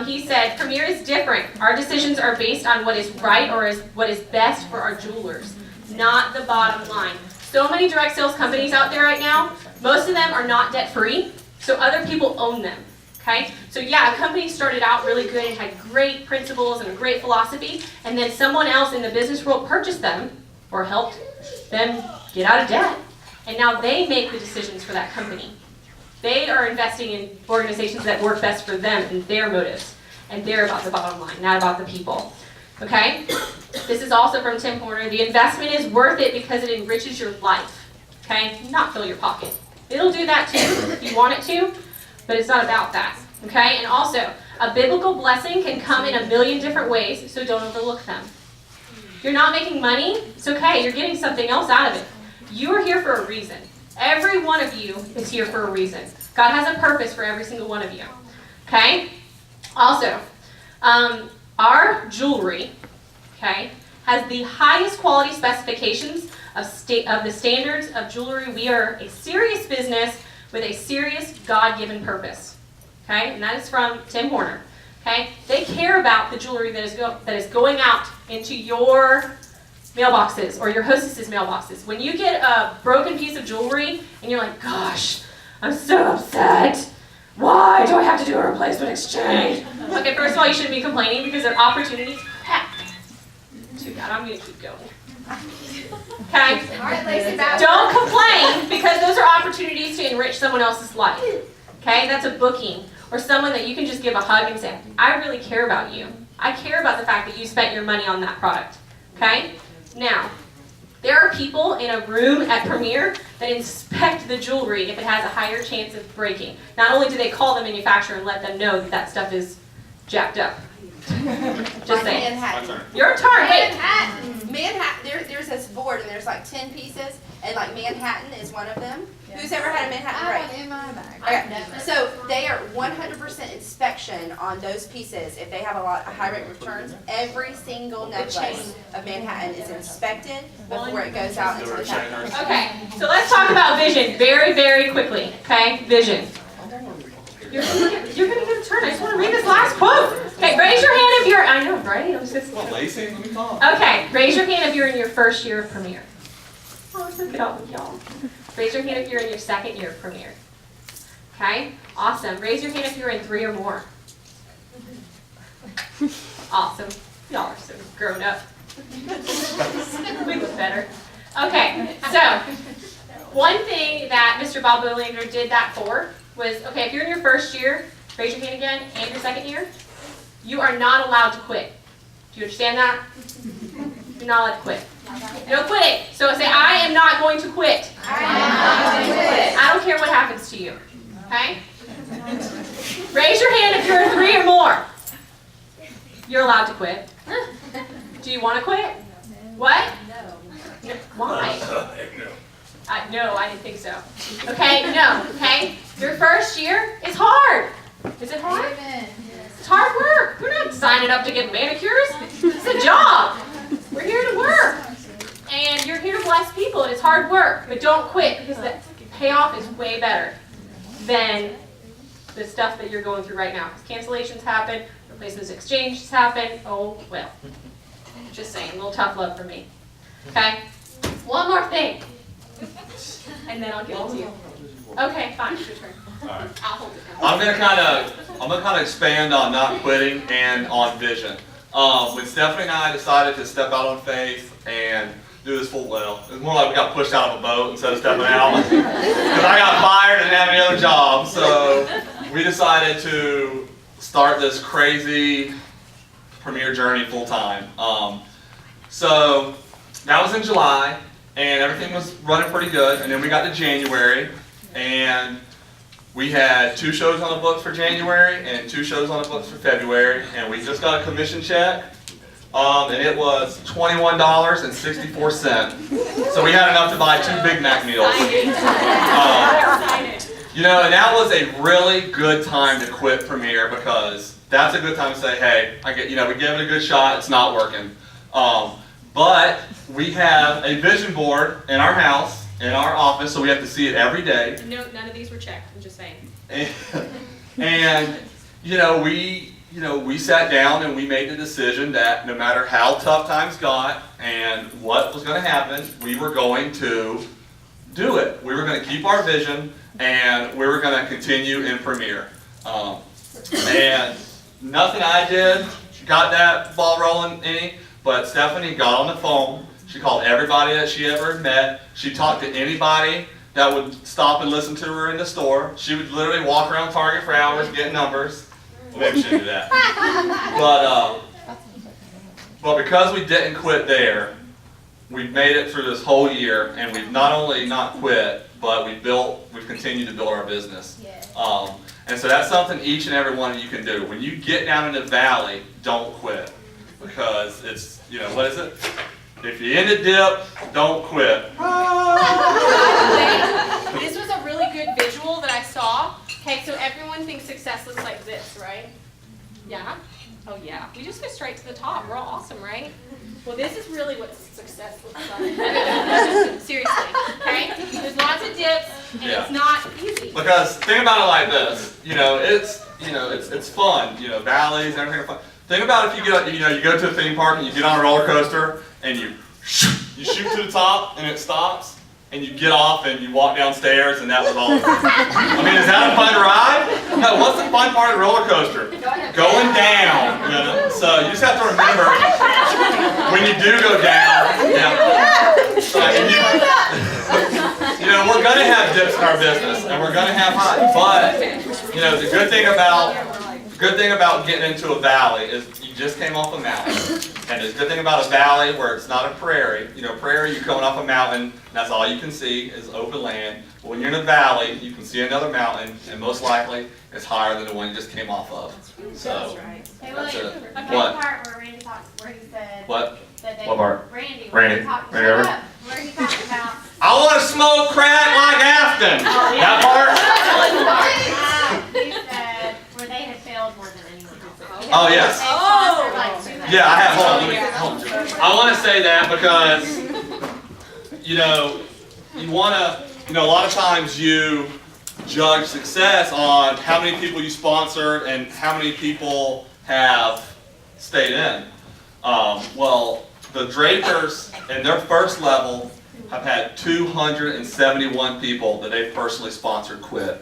He said, Premier is different. Our decisions are based on what is right or what is best for our jewelers, not the bottom line. So many direct sales companies out there right now, most of them are not debt-free, so other people own them. Okay, so yeah, a company started out really good and had great principles and a great philosophy, and then someone else in the business world purchased them or helped them get out of debt, and now they make the decisions for that company. They are investing in organizations that work best for them and their motives, and they're about the bottom line, not about the people. Okay, this is also from Tim Horner. The investment is worth it because it enriches your life. Okay, not fill your pocket. It'll do that too if you want it to. But it's not about that, okay? And also, a biblical blessing can come in a million different ways, so don't overlook them. You're not making money, it's okay. You're getting something else out of it. You are here for a reason. Every one of you is here for a reason. God has a purpose for every single one of you, okay? Also, our jewelry, okay, has the highest quality specifications of the standards of jewelry. We are a serious business with a serious God-given purpose, okay? And that is from Tim Horner, okay? They care about the jewelry that is going out into your mailboxes or your hostess's mailboxes. When you get a broken piece of jewelry and you're like, gosh, I'm so upset. Why do I have to do a replacement exchange? Okay, first of all, you shouldn't be complaining because there are opportunities. Too bad, I'm gonna keep going. Okay? All right, Lacy, Don't complain because those are opportunities to enrich someone else's life. Okay? That's a booking or someone that you can just give a hug and say, I really care about you. I care about the fact that you spent your money on that product. Okay? Now, there are people in a room at Premier that inspect the jewelry if it has a higher chance of breaking. Not only do they call the manufacturer and let them know that that stuff is jacked up. Just saying. Your turn. Wait. Manhattan, there's this board and there's like 10 pieces and like Manhattan is one of them. Who's ever had a Manhattan I break? have one in my bag. Okay. So they are 100% inspection on those pieces. If they have a high rate of returns, every single necklace of Manhattan is inspected before it goes out into the factory. Okay, so let's talk about vision very, very quickly. Okay, vision. You're gonna get a turn. I just want to read this last quote. Okay, raise your hand if you're. I know, right? I'm just. Lacy, let me talk. Okay, raise your hand if you're in your first year of Premier. Oh, let's look it up with y'all. Raise your hand if you're in your second year of Premier. Okay, awesome. Raise your hand if you're in 3 or more. Awesome. Y'all are so grown up. We look better. Okay, so one thing that Mr. Bob Bolander did that for was, okay, if you're in your first year, raise your hand again, and your second year, you are not allowed to quit. Do you understand that? You're not allowed to quit. No quitting. So say, I am not going to quit. I don't care what happens to you. Okay? Raise your hand if you're 3 or more. You're allowed to quit. Do you want to quit? What? No. Why? No, I didn't think so. Okay, no, okay? Your first year is hard. Is it hard? It's hard work. We're not signing up to get manicures. It's a job. We're here to work. And you're here to bless people, and it's hard work. But don't quit, because the payoff is way better than the stuff that you're going through right now. Cancellations happen, replacements, exchanges happen. Oh, well. Just saying, a little tough love for me. Okay? One more thing. And then I'll give it to you. Okay, fine, it's your turn. All right. I'll hold it. I'm gonna kind of expand on not quitting and on vision. When Stephanie and I decided to step out on faith and do this full well, it was more like we got pushed out of a boat instead of stepping out because I got fired and didn't have any other job. So we decided to start this crazy Premier journey full time. So that was in July, and everything was running pretty good. And then we got to January, and we had 2 shows on the books for January and 2 shows on the books for February, and we just got a commission check, and it was $21.64. So we had enough to buy 2 Big Mac meals. You know, and that was a really good time to quit Premier, because that's a good time to say, hey, we gave it a good shot, it's not working. But we have a vision board in our house, in our office, so we have to see it every day. No, none of these were checked, I'm just saying. And we sat down and we made the decision that no matter how tough times got and what was going to happen, we were going to do it. We were going to keep our vision, and we were going to continue in Premier. And nothing I did got that ball rolling any, but Stephanie got on the phone. She called everybody that she ever had met. She talked to anybody that would stop and listen to her in the store. She would literally walk around Target for hours getting numbers. Well, maybe she didn't do that. But because we didn't quit there, we've made it through this whole year, and we've not only not quit, but we've continued to build our business. And so that's something each and every one of you can do. When you get down in the valley, don't quit. Because it's, what is it? If you're in the dip, don't quit. This was a really good visual that I saw. Okay, so everyone thinks success looks like this, right? Yeah? Oh yeah. We just go straight to the top. We're all awesome, right? Well, this is really what success looks like. Seriously, okay? There's lots of dips, and it's not easy. Because think about it like this. It's fun. Valleys, everything are fun. Think about if you go to a theme park and you get on a roller coaster and you shoot to the top and it stops, and you get off and you walk downstairs and that was all. I mean, is that a fun ride? No, what's the fun part of the roller coaster? Going down. So you just have to remember when you do go down. We're gonna have dips in our business and we're gonna have highs, but the good thing about getting into a valley is you just came off a mountain. And the good thing about a valley where it's not a prairie, prairie, you're coming off a mountain, and that's all you can see is open land. But when you're in a valley, you can see another mountain, and most likely it's higher than the one you just came off of. So, that's it. What? Part where Randy talked, where he said What? that they, What part? Randy, Randy. Talked, Randy over. where he talked about I want to smoke crack like Afton. That part? he said where they had failed more than anyone else. Oh, yes. Yeah, I have. Hold on. I want to say that because, you want to, a lot of times you judge success on how many people you sponsored and how many people have stayed in. Well, the Drapers in their first level have had 271 people that they've personally sponsored quit.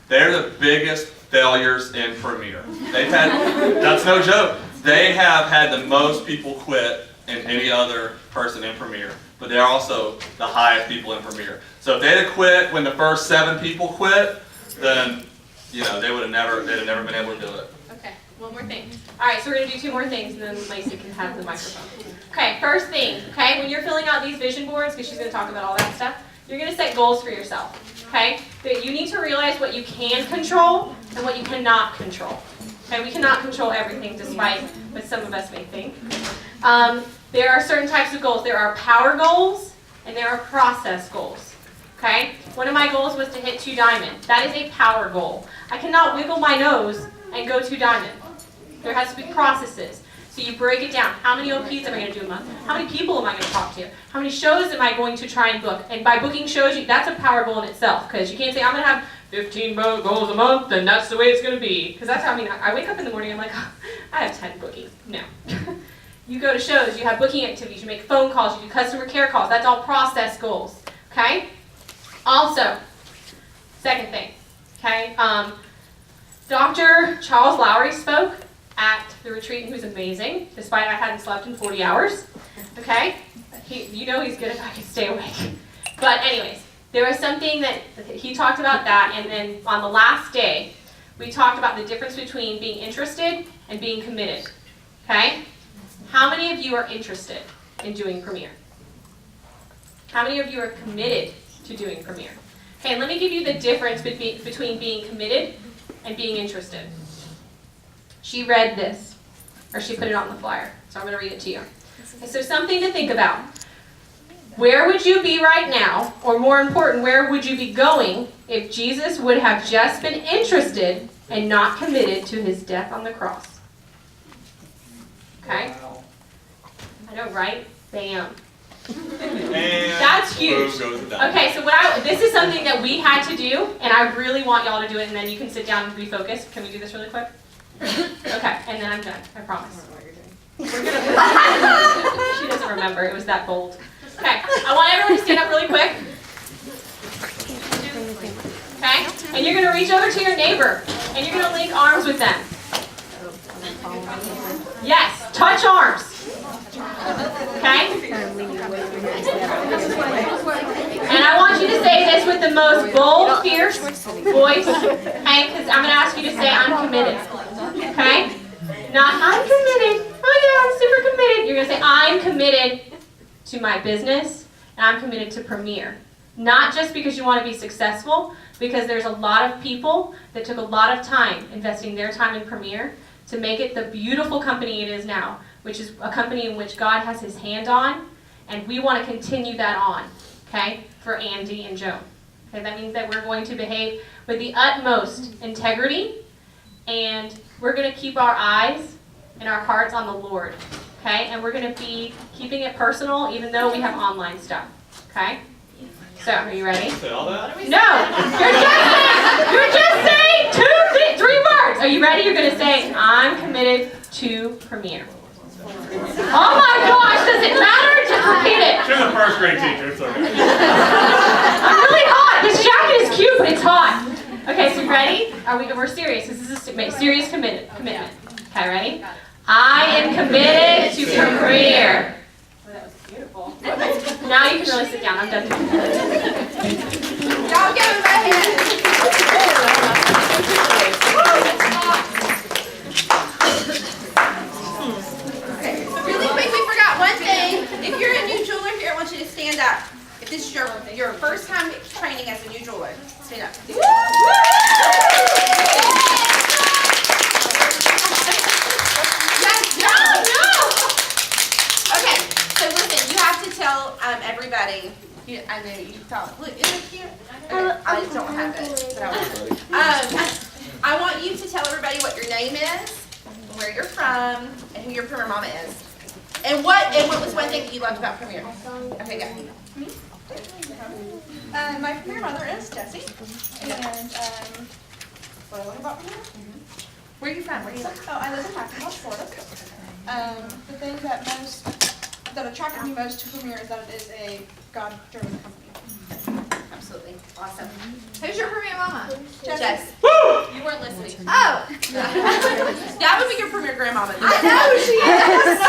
They're the biggest failures in Premier. That's no joke. They have had the most people quit than any other person in Premier, but they're also the highest people in Premier. So if they'd have quit when the first 7 people quit, then they would have never been able to do it. Okay, one more thing. All right, so we're going to do 2 more things, and then Lacy can have the microphone. Okay, first thing, okay, when you're filling out these vision boards, because she's going to talk about all that stuff, you're going to set goals for yourself, okay? That you need to realize what you can control and what you cannot control. Okay, we cannot control everything, despite what some of us may think. There are certain types of goals. There are power goals, and there are process goals. Okay? One of my goals was to hit 2 diamond. That is a power goal. I cannot wiggle my nose and go 2 diamond. There has to be processes. So you break it down. How many OPs am I going to do a month? How many people am I going to talk to? How many shows am I going to try and book? And by booking shows, that's a power goal in itself. Because you can't say, I'm going to have 15 goals a month, and that's the way it's going to be. Because that's how, I wake up in the morning, I'm like, oh, I have 10 bookings. No. You go to shows, you have booking activities, you make phone calls, you do customer care calls. That's all process goals. Okay? Also, second thing. Okay? Dr. Charles Lowry spoke at the retreat, and he was amazing, despite I hadn't slept in 40 hours. Okay? He's good if I can stay awake. But anyways, there was something that he talked about that, and then on the last day, we talked about the difference between being interested and being committed. Okay? How many of you are interested in doing Premier? How many of you are committed to doing Premier? Okay, let me give you the difference between being committed and being interested. She read this, or she put it on the flyer, so I'm going to read it to you. Okay, so something to think about. Where would you be right now, or more important, where would you be going if Jesus would have just been interested and not committed to his death on the cross? Okay? I know, right? Bam. And That's huge. boom goes the diamond. Okay, so this is something that we had to do, and I really want y'all to do it, and then you can sit down and refocus. Can we do this really quick? Okay, and then I'm done. I promise. We're gonna. She doesn't remember. It was that bold. Okay, I want everyone to stand up really quick. Okay, and you're gonna reach over to your neighbor, and you're gonna link arms with them. Yes, touch arms. Okay? And I want you to say this with the most bold, fierce voice, okay? Because I'm going to ask you to say, I'm committed. Okay? Not, I'm committed. Oh yeah, I'm super committed. You're going to say, I'm committed to my business, and I'm committed to Premier. Not just because you want to be successful, because there's a lot of people that took a lot of time investing their time in Premier to make it the beautiful company it is now, which is a company in which God has his hand on, and we want to continue that on, okay, for Andy and Joan. Okay, that means that we're going to behave with the utmost integrity, and we're going to keep our eyes and our hearts on the Lord, okay, and we're going to be keeping it personal even though we have online stuff, okay? So, are you ready? Say all that? No! You're just saying 3 words! Are you ready? You're going to say, I'm committed to Premier. Oh my gosh, does it matter? Just repeat it. She's a first grade teacher, it's okay. I'm really hot. This jacket is cute, but it's hot. Okay, so ready? We're serious. This is a serious commitment. Okay, ready? I am committed to Premier. Well, that was beautiful. Now you can really sit down. I'm done. Y'all give him a hand. Really quick, we forgot one thing. If you're a new jeweler here, I want you to stand up. If this is your first time training as a new jeweler, stand up. Okay, so listen, you have to tell everybody. I know you thought, look, isn't it cute? Okay, I just don't have it. But I want you to tell everybody what your name is, where you're from, and who your Premier Mama is. And what was one thing that you loved about Premier? Okay, go. My Premier mother is Jessie, and what I love about Premier? Where are you from? Where do you live? Oh, I live in Jacksonville, Florida. The thing that attracted me most to Premier is that it is a God-driven company. Absolutely. Awesome. Who's your Premier Mama? Jess. Woo! You weren't listening. Oh! That would be your Premier Grandmama. I know, she is.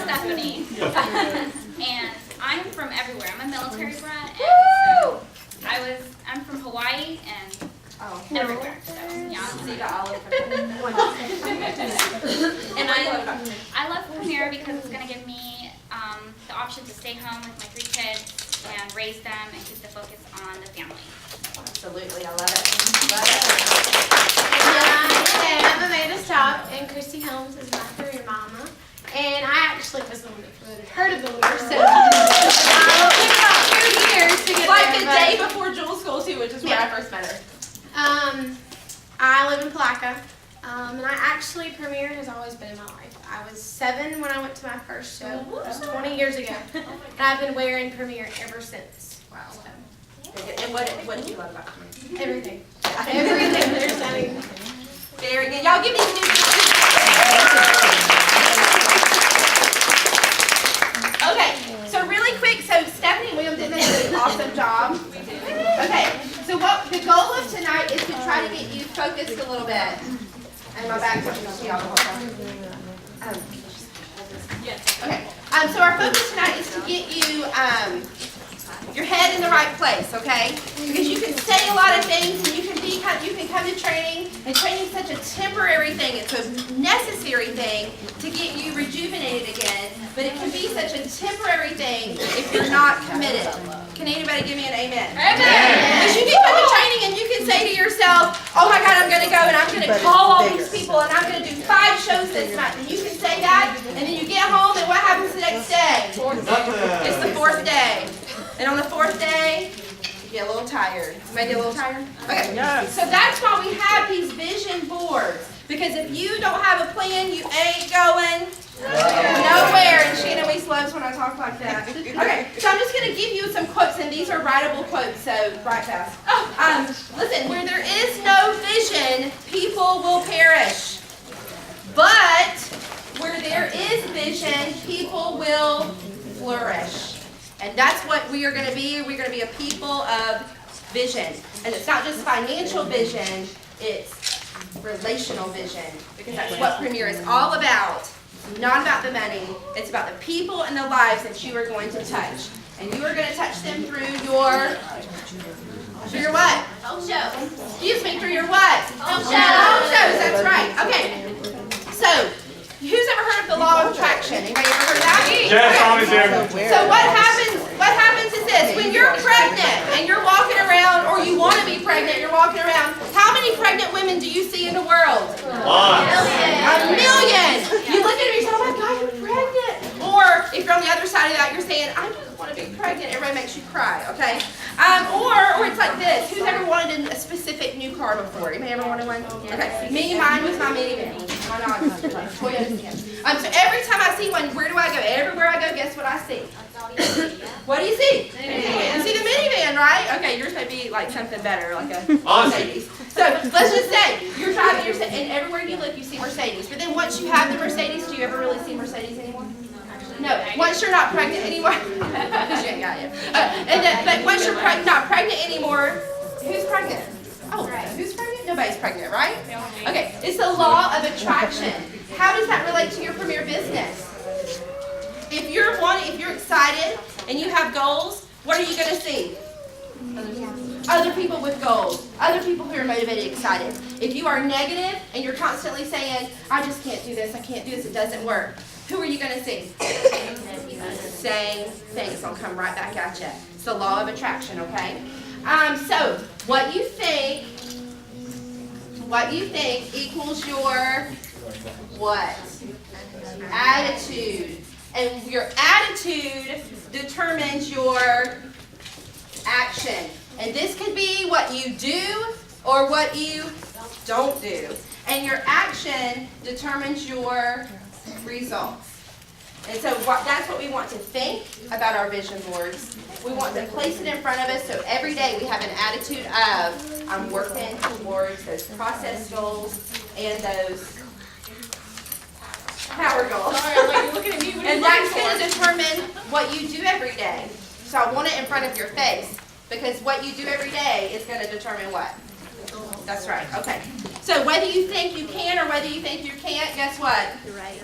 Stephanie. And I'm from everywhere. I'm a military brat, and so I'm from Hawaii and everywhere. So yeah. And I love Premier because it's gonna give me the option to stay home with my 3 kids and raise them and keep the focus on the family. Absolutely, I love it. Love it. Hi, I'm Amanda's Top, and Christy Helms is my career mama. And I actually was the one that promoted her to the leader, so it took about 2 years to get Like there. the day before Jewel School too, which is where I first met her. I live in Palaca, and I actually, Premier has always been in my life. I was 7 when I went to my first show. It was 20 years ago. And I've been wearing Premier ever since. Wow. And what did you love about Premier? Everything. Everything there's, I mean. Very good. Y'all give me some. Okay, so really quick, so Stephanie and William did make an awesome job. Okay, so what the goal of tonight is to try to get you focused a little bit. And my back's up to y'all the whole time. Okay, so our focus tonight is to get you your head in the right place, okay? Because you can say a lot of things and you can come to training, and training is such a temporary thing. It's a necessary thing to get you rejuvenated again, but it can be such a temporary thing if you're not committed. Can anybody give me an amen? Amen! Because you can come to training and you can say to yourself, oh my God, I'm going to go and I'm going to call all these people and I'm going to do 5 shows this month. And you can say that, and then you get home and what happens the next day? It's the 4th day. And on the 4th day, you get a little tired. You might get a little tired? Okay. So that's why we have these vision boards. Because if you don't have a plan, you ain't going nowhere. And Shannon Weiss loves when I talk like that. Okay, so I'm just going to give you some quotes, and these are writable quotes, so write fast. Listen, where there is no vision, people will perish. But where there is vision, people will flourish. And that's what we are going to be. We're going to be a people of vision. And it's not just financial vision, it's relational vision. Because that's what Premier is all about. It's not about the money. It's about the people and the lives that you are going to touch. And you are going to touch them through your what? Home show. Excuse me, through your what? Home shows. Home shows, that's right. Okay. So, who's ever heard of the law of attraction? Anybody ever heard of that? Yes, Tommy's here. So what happens is this, when you're pregnant and you're walking around, or you want to be pregnant, you're walking around, how many pregnant women do you see in the world? A million. You look at her and you say, oh my God, you're pregnant. Or if you're on the other side of that, you're saying, I just want to be pregnant. Everybody makes you cry, okay? Or it's like this. Who's ever wanted a specific new car before? Anybody ever wanted one? Okay. Mine was my minivan. My dog. So every time I see one, where do I go? Everywhere I go, guess what I see? What do you see? You see the minivan, right? Okay, yours may be like something better, like a Mercedes. So let's just say you're driving, and everywhere you look, you see Mercedes. But then once you have the Mercedes, do you ever really see Mercedes anymore? No. Once you're not pregnant anymore, because you ain't got it. But once you're not pregnant anymore, who's pregnant? Oh, who's pregnant? Nobody's pregnant, right? Okay, it's the law of attraction. How does that relate to your Premier business? If you're excited and you have goals, what are you going to see? Other people with goals. Other people who are motivated, excited. If you are negative and you're constantly saying, I just can't do this, I can't do this, it doesn't work, who are you going to see? Same thing. It's going to come right back at you. It's the law of attraction, okay? So, what you think equals your what? Attitude. And your attitude determines your action. And this could be what you do or what you don't do. And your action determines your results. And so that's what we want to think about our vision boards. We want to place it in front of us so every day we have an attitude of, I'm working towards those process goals and those power goals. And that's going to determine what you do every day. So I want it in front of your face, because what you do every day is going to determine what? That's right. Okay. So whether you think you can or whether you think you can't, guess what? You're right.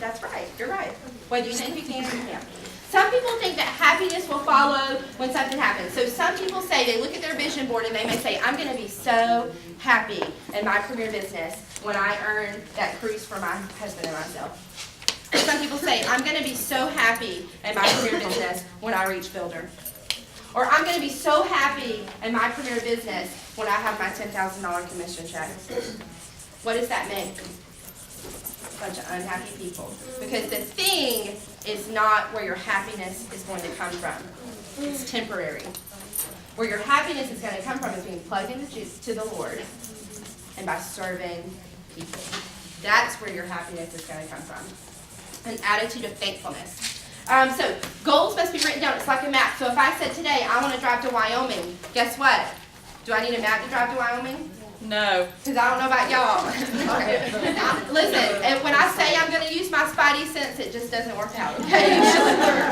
That's right. You're right. Whether you think you can or you can't. Some people think that happiness will follow when something happens. So some people say, they look at their vision board and they may say, I'm going to be so happy in my premier business when I earn that cruise for my husband and myself. Some people say, I'm going to be so happy in my premier business when I reach builder. Or I'm going to be so happy in my premier business when I have my $10,000 commission check. What does that mean? A bunch of unhappy people. Because the thing is not where your happiness is going to come from. It's temporary. Where your happiness is going to come from is being plugged into the Lord and by serving people. That's where your happiness is going to come from. An attitude of thankfulness. So goals must be written down. It's like a map. So if I said today, I want to drive to Wyoming, guess what? Do I need a map to drive to Wyoming? No. Because I don't know about y'all. Okay. Listen, and when I say I'm going to use my spidey sense, it just doesn't work out, okay?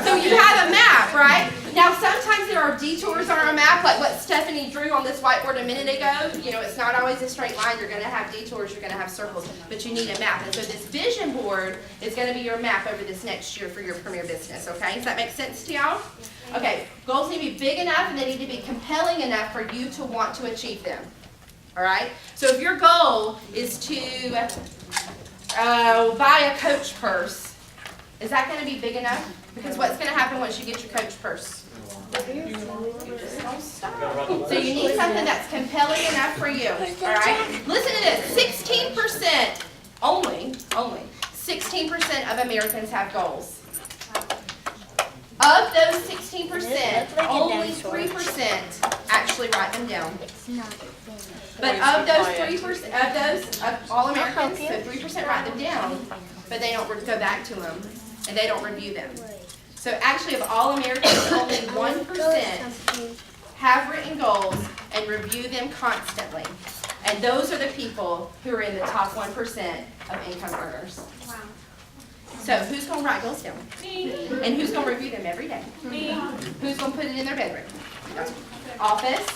So you have a map, right? Now, sometimes there are detours on our map, like what Stephanie drew on this whiteboard a minute ago. You know, it's not always a straight line. You're going to have detours. You're going to have circles. But you need a map. And so this vision board is going to be your map over this next year for your premier business, okay? Does that make sense to y'all? Okay, goals need to be big enough and they need to be compelling enough for you to want to achieve them. All right? So if your goal is to buy a Coach purse, is that going to be big enough? Because what's going to happen once you get your Coach purse? You just don't stop. So you need something that's compelling enough for you. All right? Listen to this. 16% only 16% of Americans have goals. Of those 16%, only 3% actually write them down. But of those 3%, of all Americans, so 3% write them down, but they don't go back to them, and they don't review them. So actually, of all Americans, only 1% have written goals and review them constantly. And those are the people who are in the top 1% of income earners. Wow. So who's going to write goals down? Me. And who's going to review them every day? Me. Who's going to put it in their bedroom? Office,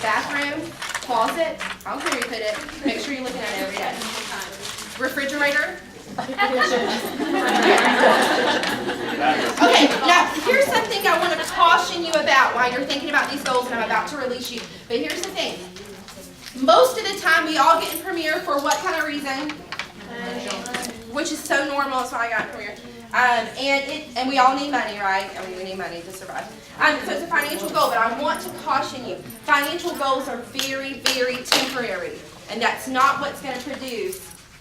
bathroom, closet, I don't care where you put it. Make sure you're looking at it every day. Refrigerator. Okay, now here's something I want to caution you about while you're thinking about these goals, and I'm about to release you. But here's the thing. Most of the time we all get in Premier for what kind of reason? Which is so normal, that's why I got in Premier. And we all need money, right? I mean, we need money to survive. So it's a financial goal, but I want to caution you. Financial goals are very, very temporary. And that's not what's going to produce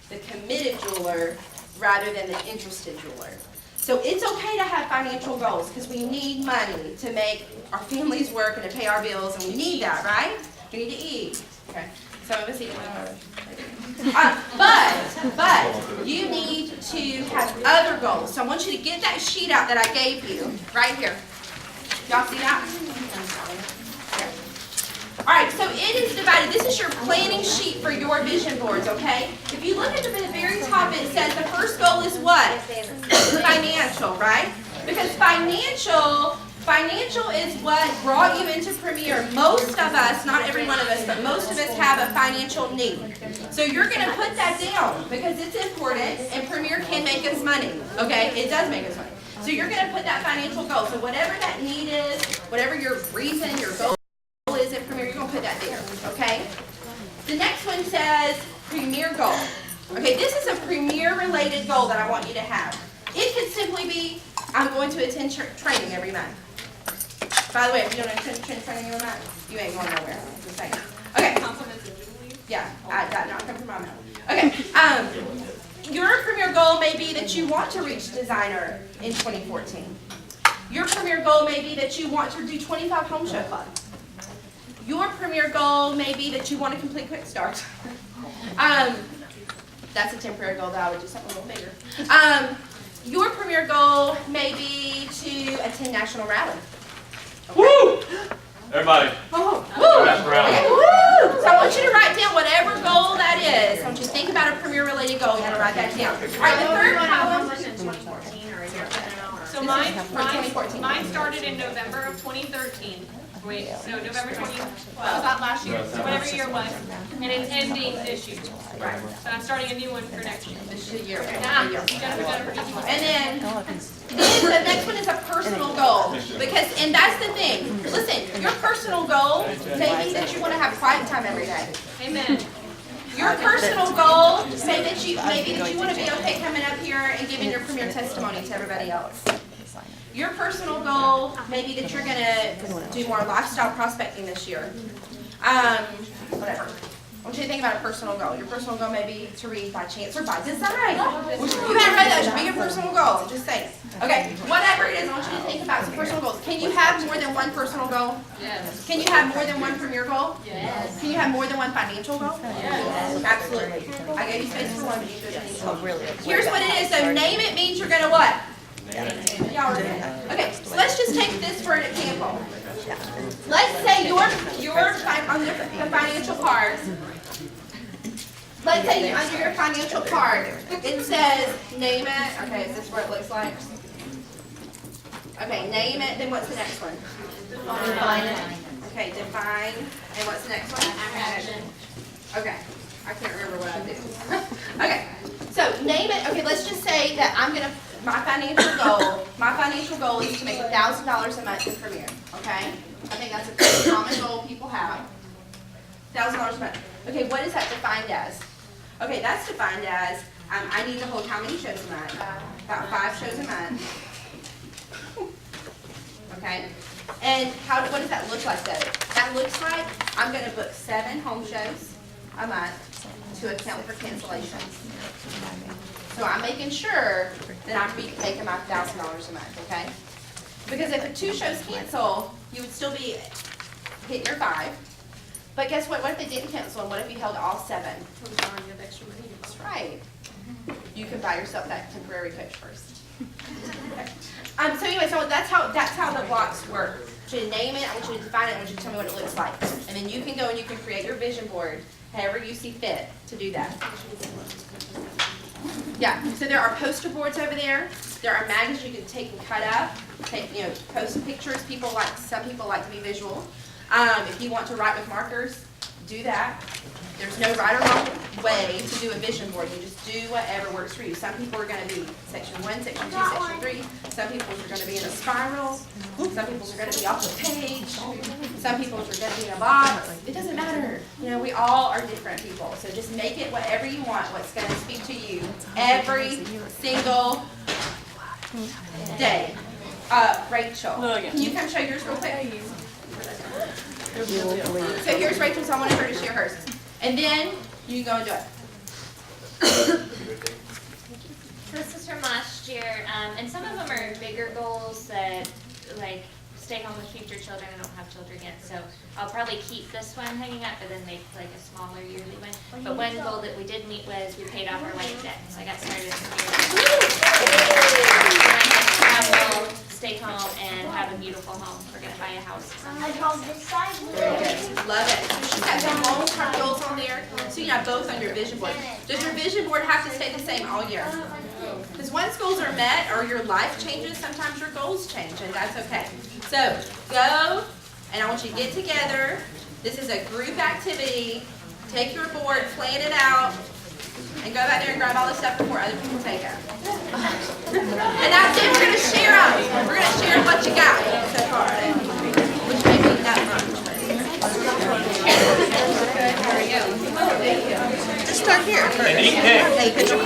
the committed jeweler rather than the interested jeweler. So it's okay to have financial goals because we need money to make our families work and to pay our bills, and we need that, right? We need to eat. Okay. Some of us eat but you need to have other goals. So I want you to get that sheet out that I gave you right here. Y'all see that? All right, so it is divided. This is your planning sheet for your vision boards, okay? If you look at the very top, it says the first goal is what? Financial, right? Because financial is what brought you into Premier. Most of us, not every one of us, but most of us have a financial need. So you're going to put that down because it's important, and Premier can make us money, okay? It does make us money. So you're going to put that financial goal. So whatever that need is, whatever your reason, your goal is at Premier, you're going to put that there, okay? The next one says Premier goal. Okay, this is a Premier-related goal that I want you to have. It could simply be, I'm going to attend training every month. By the way, if you don't attend training every month, you ain't going nowhere. Just saying. Okay. Yeah, that not come from my mouth. Okay. Your Premier goal may be that you want to reach designer in 2014. Your Premier goal may be that you want to do 25 home show club. Your Premier goal may be that you want to complete Quick Start. That's a temporary goal that I would do something a little bigger. Your Premier goal may be to attend National Rally. Okay. Woo! Everybody. Oh, woo! National Rally. Okay, woo! So I want you to write down whatever goal that is. I want you to think about a Premier-related goal. You got to write that down. All right, the third column. So mine started in November of 2013. Wait, so November 2012. Was that last year? So whatever year it was, and it's ending this year. Right. So I'm starting a new one for next year. This is the year. Yeah, we gotta forget you. And then the next one is a personal goal. Because, and that's the thing. Listen, your personal goal may be that you want to have quiet time every day. Amen. Your personal goal may that you want to be okay coming up here and giving your premier testimony to everybody else. Your personal goal may be that you're going to do more lifestyle prospecting this year. Whatever. I want you to think about a personal goal. Your personal goal may be to read by chance or by design. You haven't read that. It should be your personal goal. Just saying. Okay, whatever it is, I want you to think about some personal goals. Can you have more than one personal goal? Yes. Can you have more than one premier goal? Yes. Can you have more than one financial goal? Yes. Absolutely. I gave you space for one, but you didn't. Here's what it is. So name it means you're going to what? Y'all are good. Okay, so let's just take this for an example. Let's say your on the financial card. Let's say under your financial card, it says name it. Okay, is this what it looks like? Okay, name it. Then what's the next one? Define it. Okay, define. And what's the next one? Action. Okay, I can't remember what I did. Okay, so name it. Okay, let's just say that my financial goal is to make $1,000 a month in Premier. Okay, I think that's a pretty common goal people have. $1,000 a month. Okay, what is that defined as? Okay, that's defined as I need to hold how many shows a month? About 5 shows a month. Okay, and what does that look like though? That looks like I'm going to book 7 home shows a month to account for cancellations. So I'm making sure that I'm making my $1,000 a month, okay? Because if 2 shows cancel, you would still be hitting your 5. But guess what? What if they didn't cancel, and what if you held all 7? That's right. You can buy yourself that temporary coach first. Okay. So anyway, so that's how the blocks work. I want you to name it. I want you to define it. I want you to tell me what it looks like, and then you can go and you can create your vision board, however you see fit to do that. Yeah. So there are poster boards over there. There are magazines you can take and cut up. Post pictures. Some people like to be visual. If you want to write with markers, do that. There's no right or wrong way to do a vision board. You just do whatever works for you. Some people are going to be section 1, section 2, section 3. Some people are going to be in a spiral. Some people are going to be off the page. Some people are going to be in a box. It doesn't matter. We all are different people. So just make it whatever you want, what's going to speak to you every single day. Rachel, can you come show yours real quick? So here's Rachel's. I wanted her to share hers. And then you go and do it. This is from last year, and some of them are bigger goals that, like, stay home with future children. I don't have children yet, so I'll probably keep this one hanging up, but then make like a smaller yearly one. But one goal that we did meet was we paid off our wedding debt, so I got started travel, stay home, and have a beautiful home. We're gonna buy a house. Very good. Love it. So she's got some long-term goals on there, so you have both on your vision board. Does your vision board have to stay the same all year? Because once goals are met or your life changes, sometimes your goals change, and that's okay. So go, and I want you to get together. This is a group activity. Take your board, plan it out, and go back there and grab all the stuff before other people take it. And that's it. We're going to share them. We're going to share what you got so far, which may be not much. There we go. Just start here first. And eat cake. Hey, put your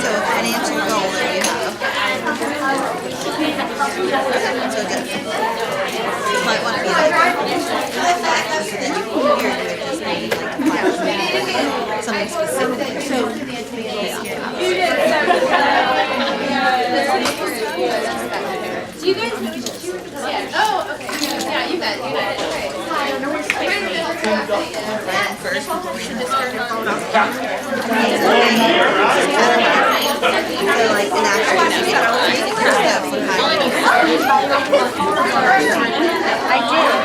So a financial goal that you have. So good. You might want to be like, then you can hear it. Just maybe like something specific. So, Do you guys know each other? Yeah. Oh, okay. Yeah, you bet. Okay. and first before you just turn your phone off. So like in actually using your steps and how you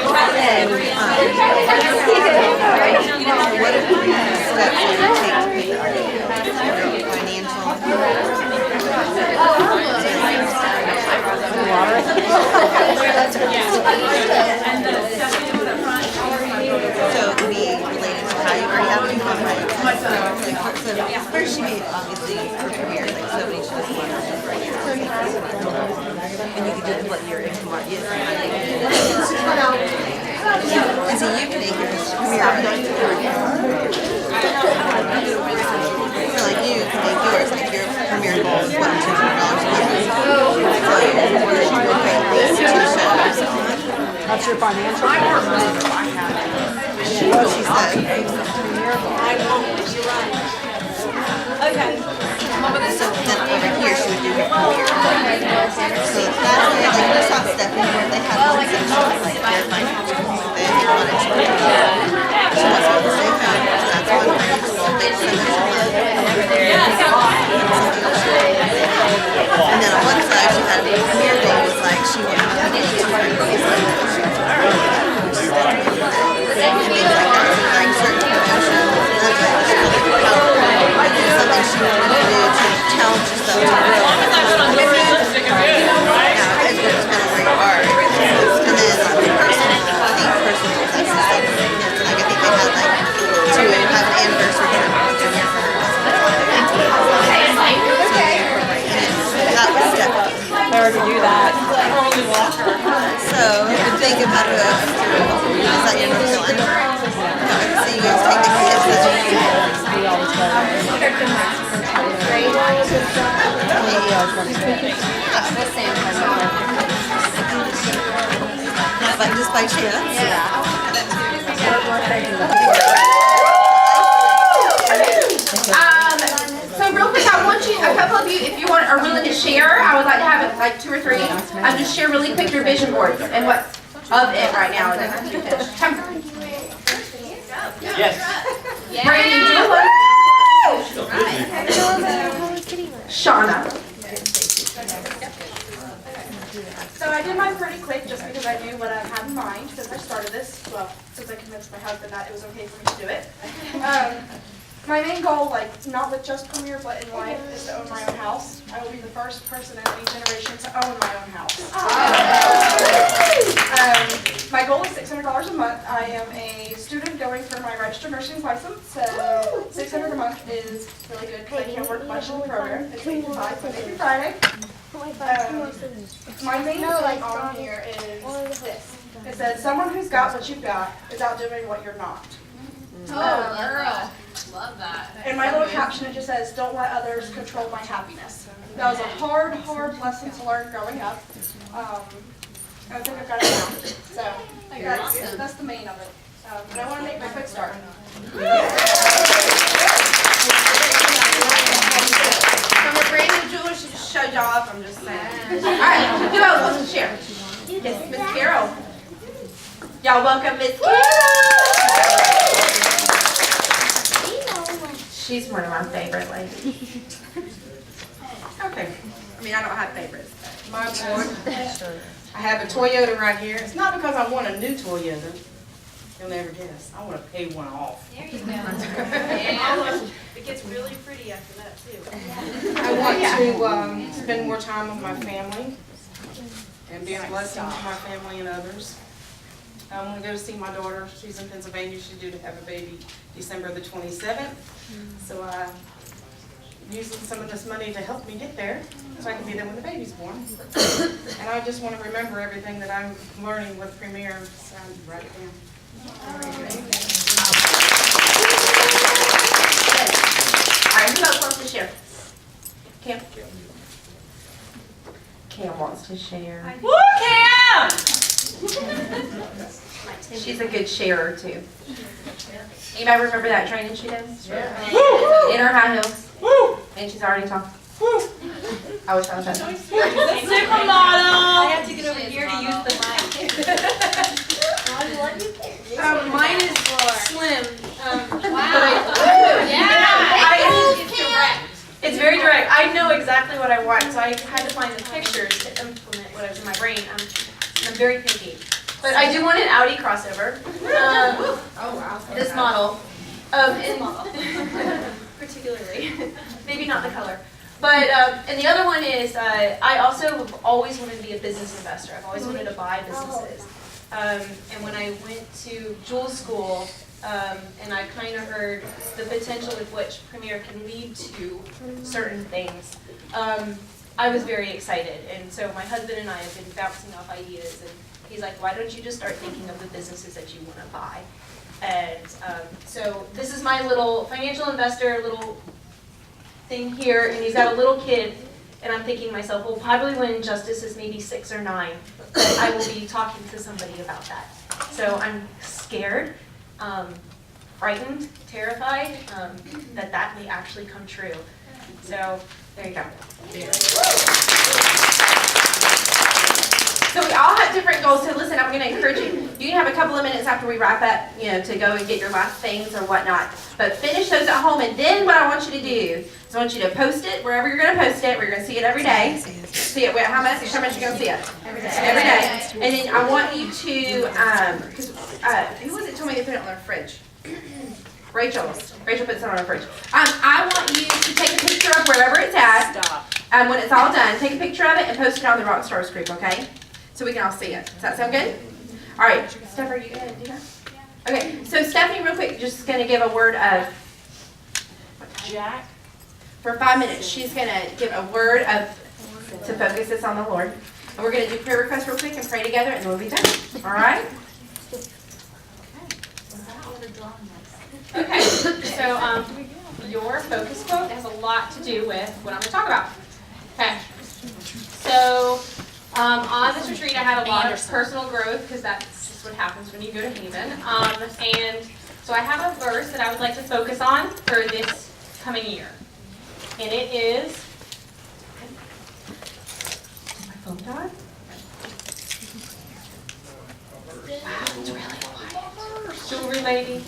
I did. And what are the steps that you take to make financial So like you can make yours, like your premiere goal is $1,200 a month. So you would pay at least 2 shows. That's your financial goal. What she said. Okay. So then over here she would do her premiere. So that's way, like we saw Stephanie where they had one section like their financial goal that they wanted to do. She wants to stay home, so that's one financial goal. They send it to her. And then on one side she had a premiere goal was like she wanted to do 200 pieces. And maybe like certain promotions and that's like something she wanted to do to challenge herself to grow. It's kind of where you are. And then personal, I think personal that's the significance. And like I think they had like to have an anniversary trip for her. That was Stephanie. Better to do that. So think about it. Is that your North Carolina? So you guys take the kids that you but just by chance. So real quick, I want you, a couple of you, if you are willing to share, I would like to have it like 2 or 3. Just share really quick your vision board and what's of it right now. It doesn't have to be finished. Come. Yes. Brandon, Shauna. So I did mine pretty quick just because I knew what I had in mind since I started this. Well, since I convinced my husband that it was okay for me to do it. My main goal, like not with just Premier, but in life, is to own my own house. I will be the first person in any generation to own my own house. My goal is $600 a month. I am a student going for my registered nursing license, so $600 a month is really good because I can't work much in the program. It's 8 to 5, Monday through Friday. My main thing on here is this. It says, someone who's got what you've got is outdoing what you're not. Girl. Love that. In my little caption, it just says, don't let others control my happiness. That was a hard lesson to learn growing up. I think I've got it now. So that's the main of it. And I want to make my quick start. From a brand new Jewish show job, I'm just saying. All right, who else wants to share? Yes, Miss Carol. Y'all welcome Miss Carol. She's one of my favorite ladies. Okay. I mean, I don't have favorites. My board. I have a Toyota right here. It's not because I want a new Toyota. You'll never guess. I want to pay one off. There you go. Yeah. It gets really pretty after that, too. I want to spend more time with my family and be a blessing to my family and others. I want to go to see my daughter. She's in Pennsylvania. She's due to have a baby December the 27th. So I'm using some of this money to help me get there so I can be there when the baby's born. And I just want to remember everything that I'm learning with Premier, so I write it down. All right, who else wants to share? Cam? Cam wants to share. Woo, Cam! She's a good sharer, too. Anybody remember that training she did? Yeah. In her high heels. Woo! And she's already talking. I wish I was that. Supermodel! I have to get over here to use the mic. Mine is slim. Wow. It's direct. It's very direct. I know exactly what I want, so I had to find the pictures to implement whatever's in my brain. I'm very picky. But I do want an Audi crossover. Oh, wow. This model. Particularly. Maybe not the color. But, and the other one is, I also have always wanted to be a business investor. I've always wanted to buy businesses. And when I went to Jewel School, and I kind of heard the potential with which Premier can lead to certain things, I was very excited. And so my husband and I have been bouncing off ideas, He's like, why don't you just start thinking of the businesses that you want to buy? And so this is my little financial investor little thing here, and he's got a little kid, and I'm thinking to myself, well, probably when Justice is maybe 6 or 9, that I will be talking to somebody about that. So I'm scared, frightened, terrified that may actually come true. So there you go. So we all have different goals. So listen, I'm going to encourage you. You can have a couple of minutes after we wrap up, to go and get your last things or whatnot. But finish those at home. And then what I want you to do is I want you to post it wherever you're going to post it. Where you're going to see it every day. See it. How much you're going to see it? Every day. And then I want you to, who was it told me to put it on their fridge? Rachel puts it on her fridge. I want you to take a picture of wherever it's at. When it's all done, take a picture of it and post it on the Rockstars group, okay? So we can all see it. Does that sound good? All right. Steph, are you going to do that? Okay. So Stephanie, real quick, just going to give a word of Jack. For 5 minutes. She's going to give a word of to focus us on the Lord. And we're going to do prayer requests real quick and pray together, and then we'll be done. All right? Okay, so your focus quote has a lot to do with what I'm going to talk about. Okay, so on this retreat I had a lot of personal growth because that's just what happens when you go to Haven. And so I have a verse that I would like to focus on for this coming year. And it is, my phone died? Wow, it's really quiet. Jewelry lady.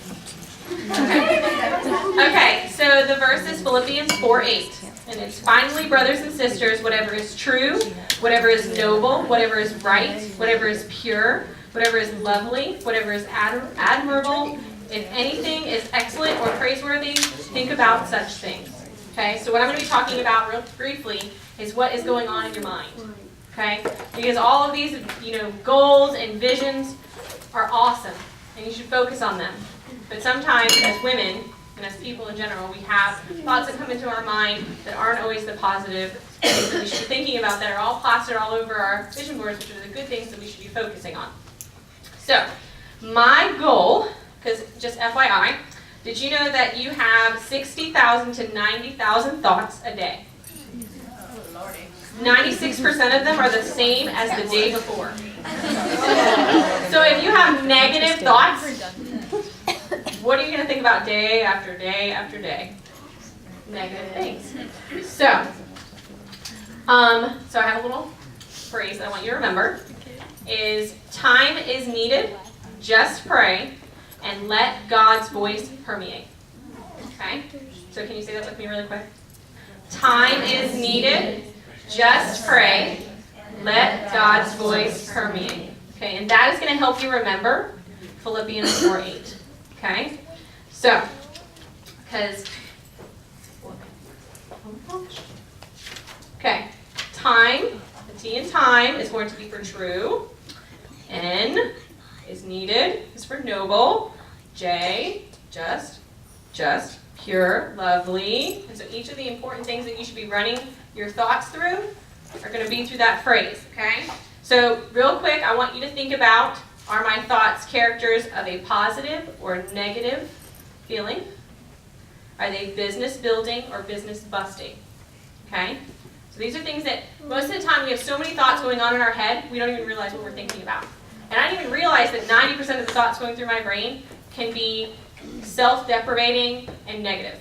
Okay, so the verse is Philippians 4:8, and it's finally, brothers and sisters, whatever is true, whatever is noble, whatever is right, whatever is pure, whatever is lovely, whatever is admirable, if anything is excellent or praiseworthy, think about such things. Okay, so what I'm going to be talking about real briefly is what is going on in your mind. Okay, because all of these, goals and visions are awesome, and you should focus on them. But sometimes as women, and as people in general, we have thoughts that come into our mind that aren't always the positive things that we should be thinking about that are all plastered all over our vision boards, which are the good things that we should be focusing on. So, my goal, because just FYI, did you know that you have 60,000 to 90,000 thoughts a day? 96% of them are the same as the day before. So if you have negative thoughts, what are you going to think about day after day after day? Negative things. So I have a little phrase that I want you to remember, is time is needed, just pray, and let God's voice permeate. Okay? So can you say that with me really quick? Time is needed, just pray, let God's voice permeate. Okay, and that is going to help you remember Philippians 4:8. Okay? So, because, okay, time, the T in time is going to be for true. N is needed, is for noble. J, just, pure, lovely. And so each of the important things that you should be running your thoughts through are going to be through that phrase, okay? So real quick, I want you to think about, are my thoughts characters of a positive or negative feeling? Are they business building or business busting? Okay? So these are things that most of the time we have so many thoughts going on in our head, we don't even realize what we're thinking about. And I didn't even realize that 90% of the thoughts going through my brain can be self-deprivating and negative.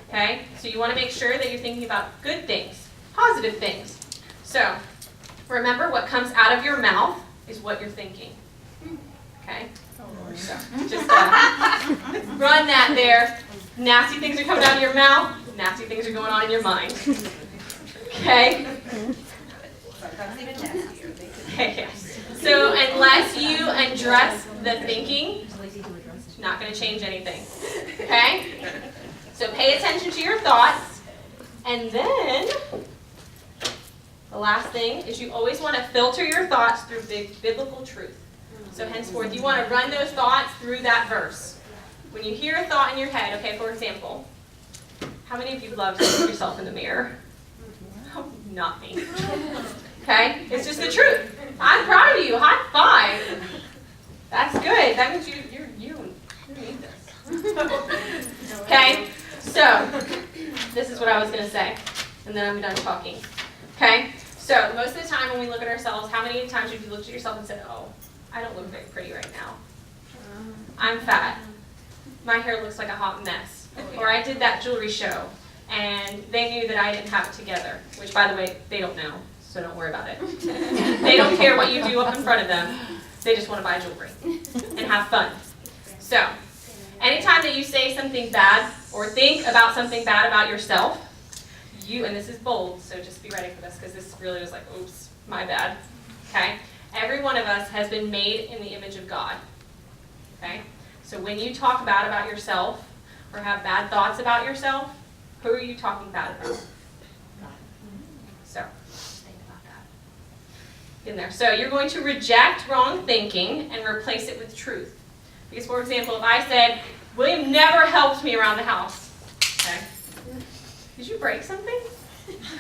Okay? So you want to make sure that you're thinking about good things, positive things. So remember, what comes out of your mouth is what you're thinking. Okay? So just run that there. Nasty things are coming out of your mouth. Nasty things are going on in your mind. Okay? Okay. So unless you address the thinking, it's not going to change anything. Okay? So pay attention to your thoughts. And then the last thing is you always want to filter your thoughts through biblical truth. So henceforth, you want to run those thoughts through that verse. When you hear a thought in your head, okay, for example, how many of you love to look yourself in the mirror? Oh, not me. Okay, Okay? It's just the truth. I'm proud of you. High five. That's good. That means you need this. Okay? So, this is what I was going to say. And then I'm done talking. Okay? So, most of the time when we look at ourselves, how many times have you looked at yourself and said, oh, I don't look very pretty right now. I'm fat. My hair looks like a hot mess. Or I did that jewelry show and they knew that I didn't have it together. Which, by the way, they don't know. So don't worry about it. They don't care what you do up in front of them. They just want to buy jewelry and have fun. So, anytime that you say something bad or think about something bad about yourself, and this is bold, so just be ready for this because this really was like, oops, my bad. Okay? Every one of us has been made in the image of God. Okay? So when you talk bad about yourself or have bad thoughts about yourself, who are you talking bad about? God. So, just think about that. In there. So you're going to reject wrong thinking and replace it with truth. Because, for example, if I said, William never helped me around the house. Okay? Did you break something?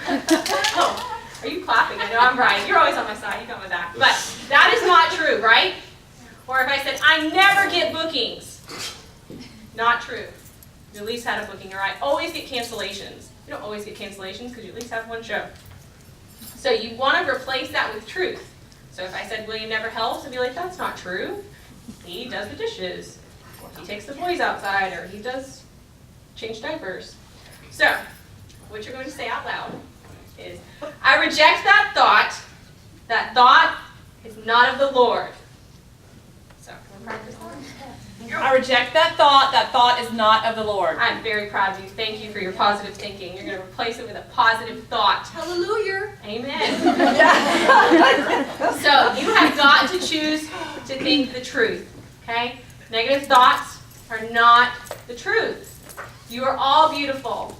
Oh, are you clapping? I know I'm right. You're always on my side. You got my back. But that is not true, right? Or if I said, I never get bookings. Not true. You at least had a booking. Or I always get cancellations. You don't always get cancellations because you at least have one show. So you want to replace that with truth. So if I said, William never helps, I'd be like, that's not true. He does the dishes. Or he takes the boys outside. Or he does change diapers. So, what you're going to say out loud is, I reject that thought. That thought is not of the Lord. So, can we practice that? I reject that thought. That thought is not of the Lord. I'm very proud of you. Thank you for your positive thinking. You're going to replace it with a positive thought. Hallelujah. Amen. So, you have got to choose to think the truth. Okay? Negative thoughts are not the truth. You are all beautiful.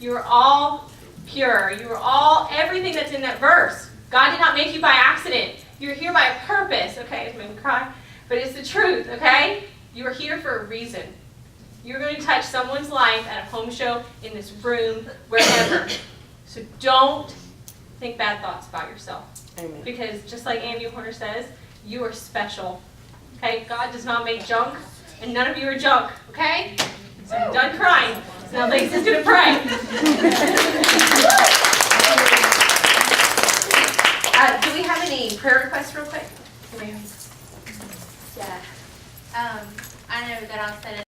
You are all pure. You are all everything that's in that verse. God did not make you by accident. You're here by a purpose. Okay, it's making me cry. But it's the truth, okay? You are here for a reason. You're going to touch someone's life at a home show, in this room, wherever. So don't think bad thoughts about yourself. Amen. Because just like Andy Horner says, you are special. Okay? God does not make junk, and none of you are junk. Okay? So I'm done crying. So now Lacy's going to pray. Do we have any prayer requests real quick? Yeah. I know that I'll set it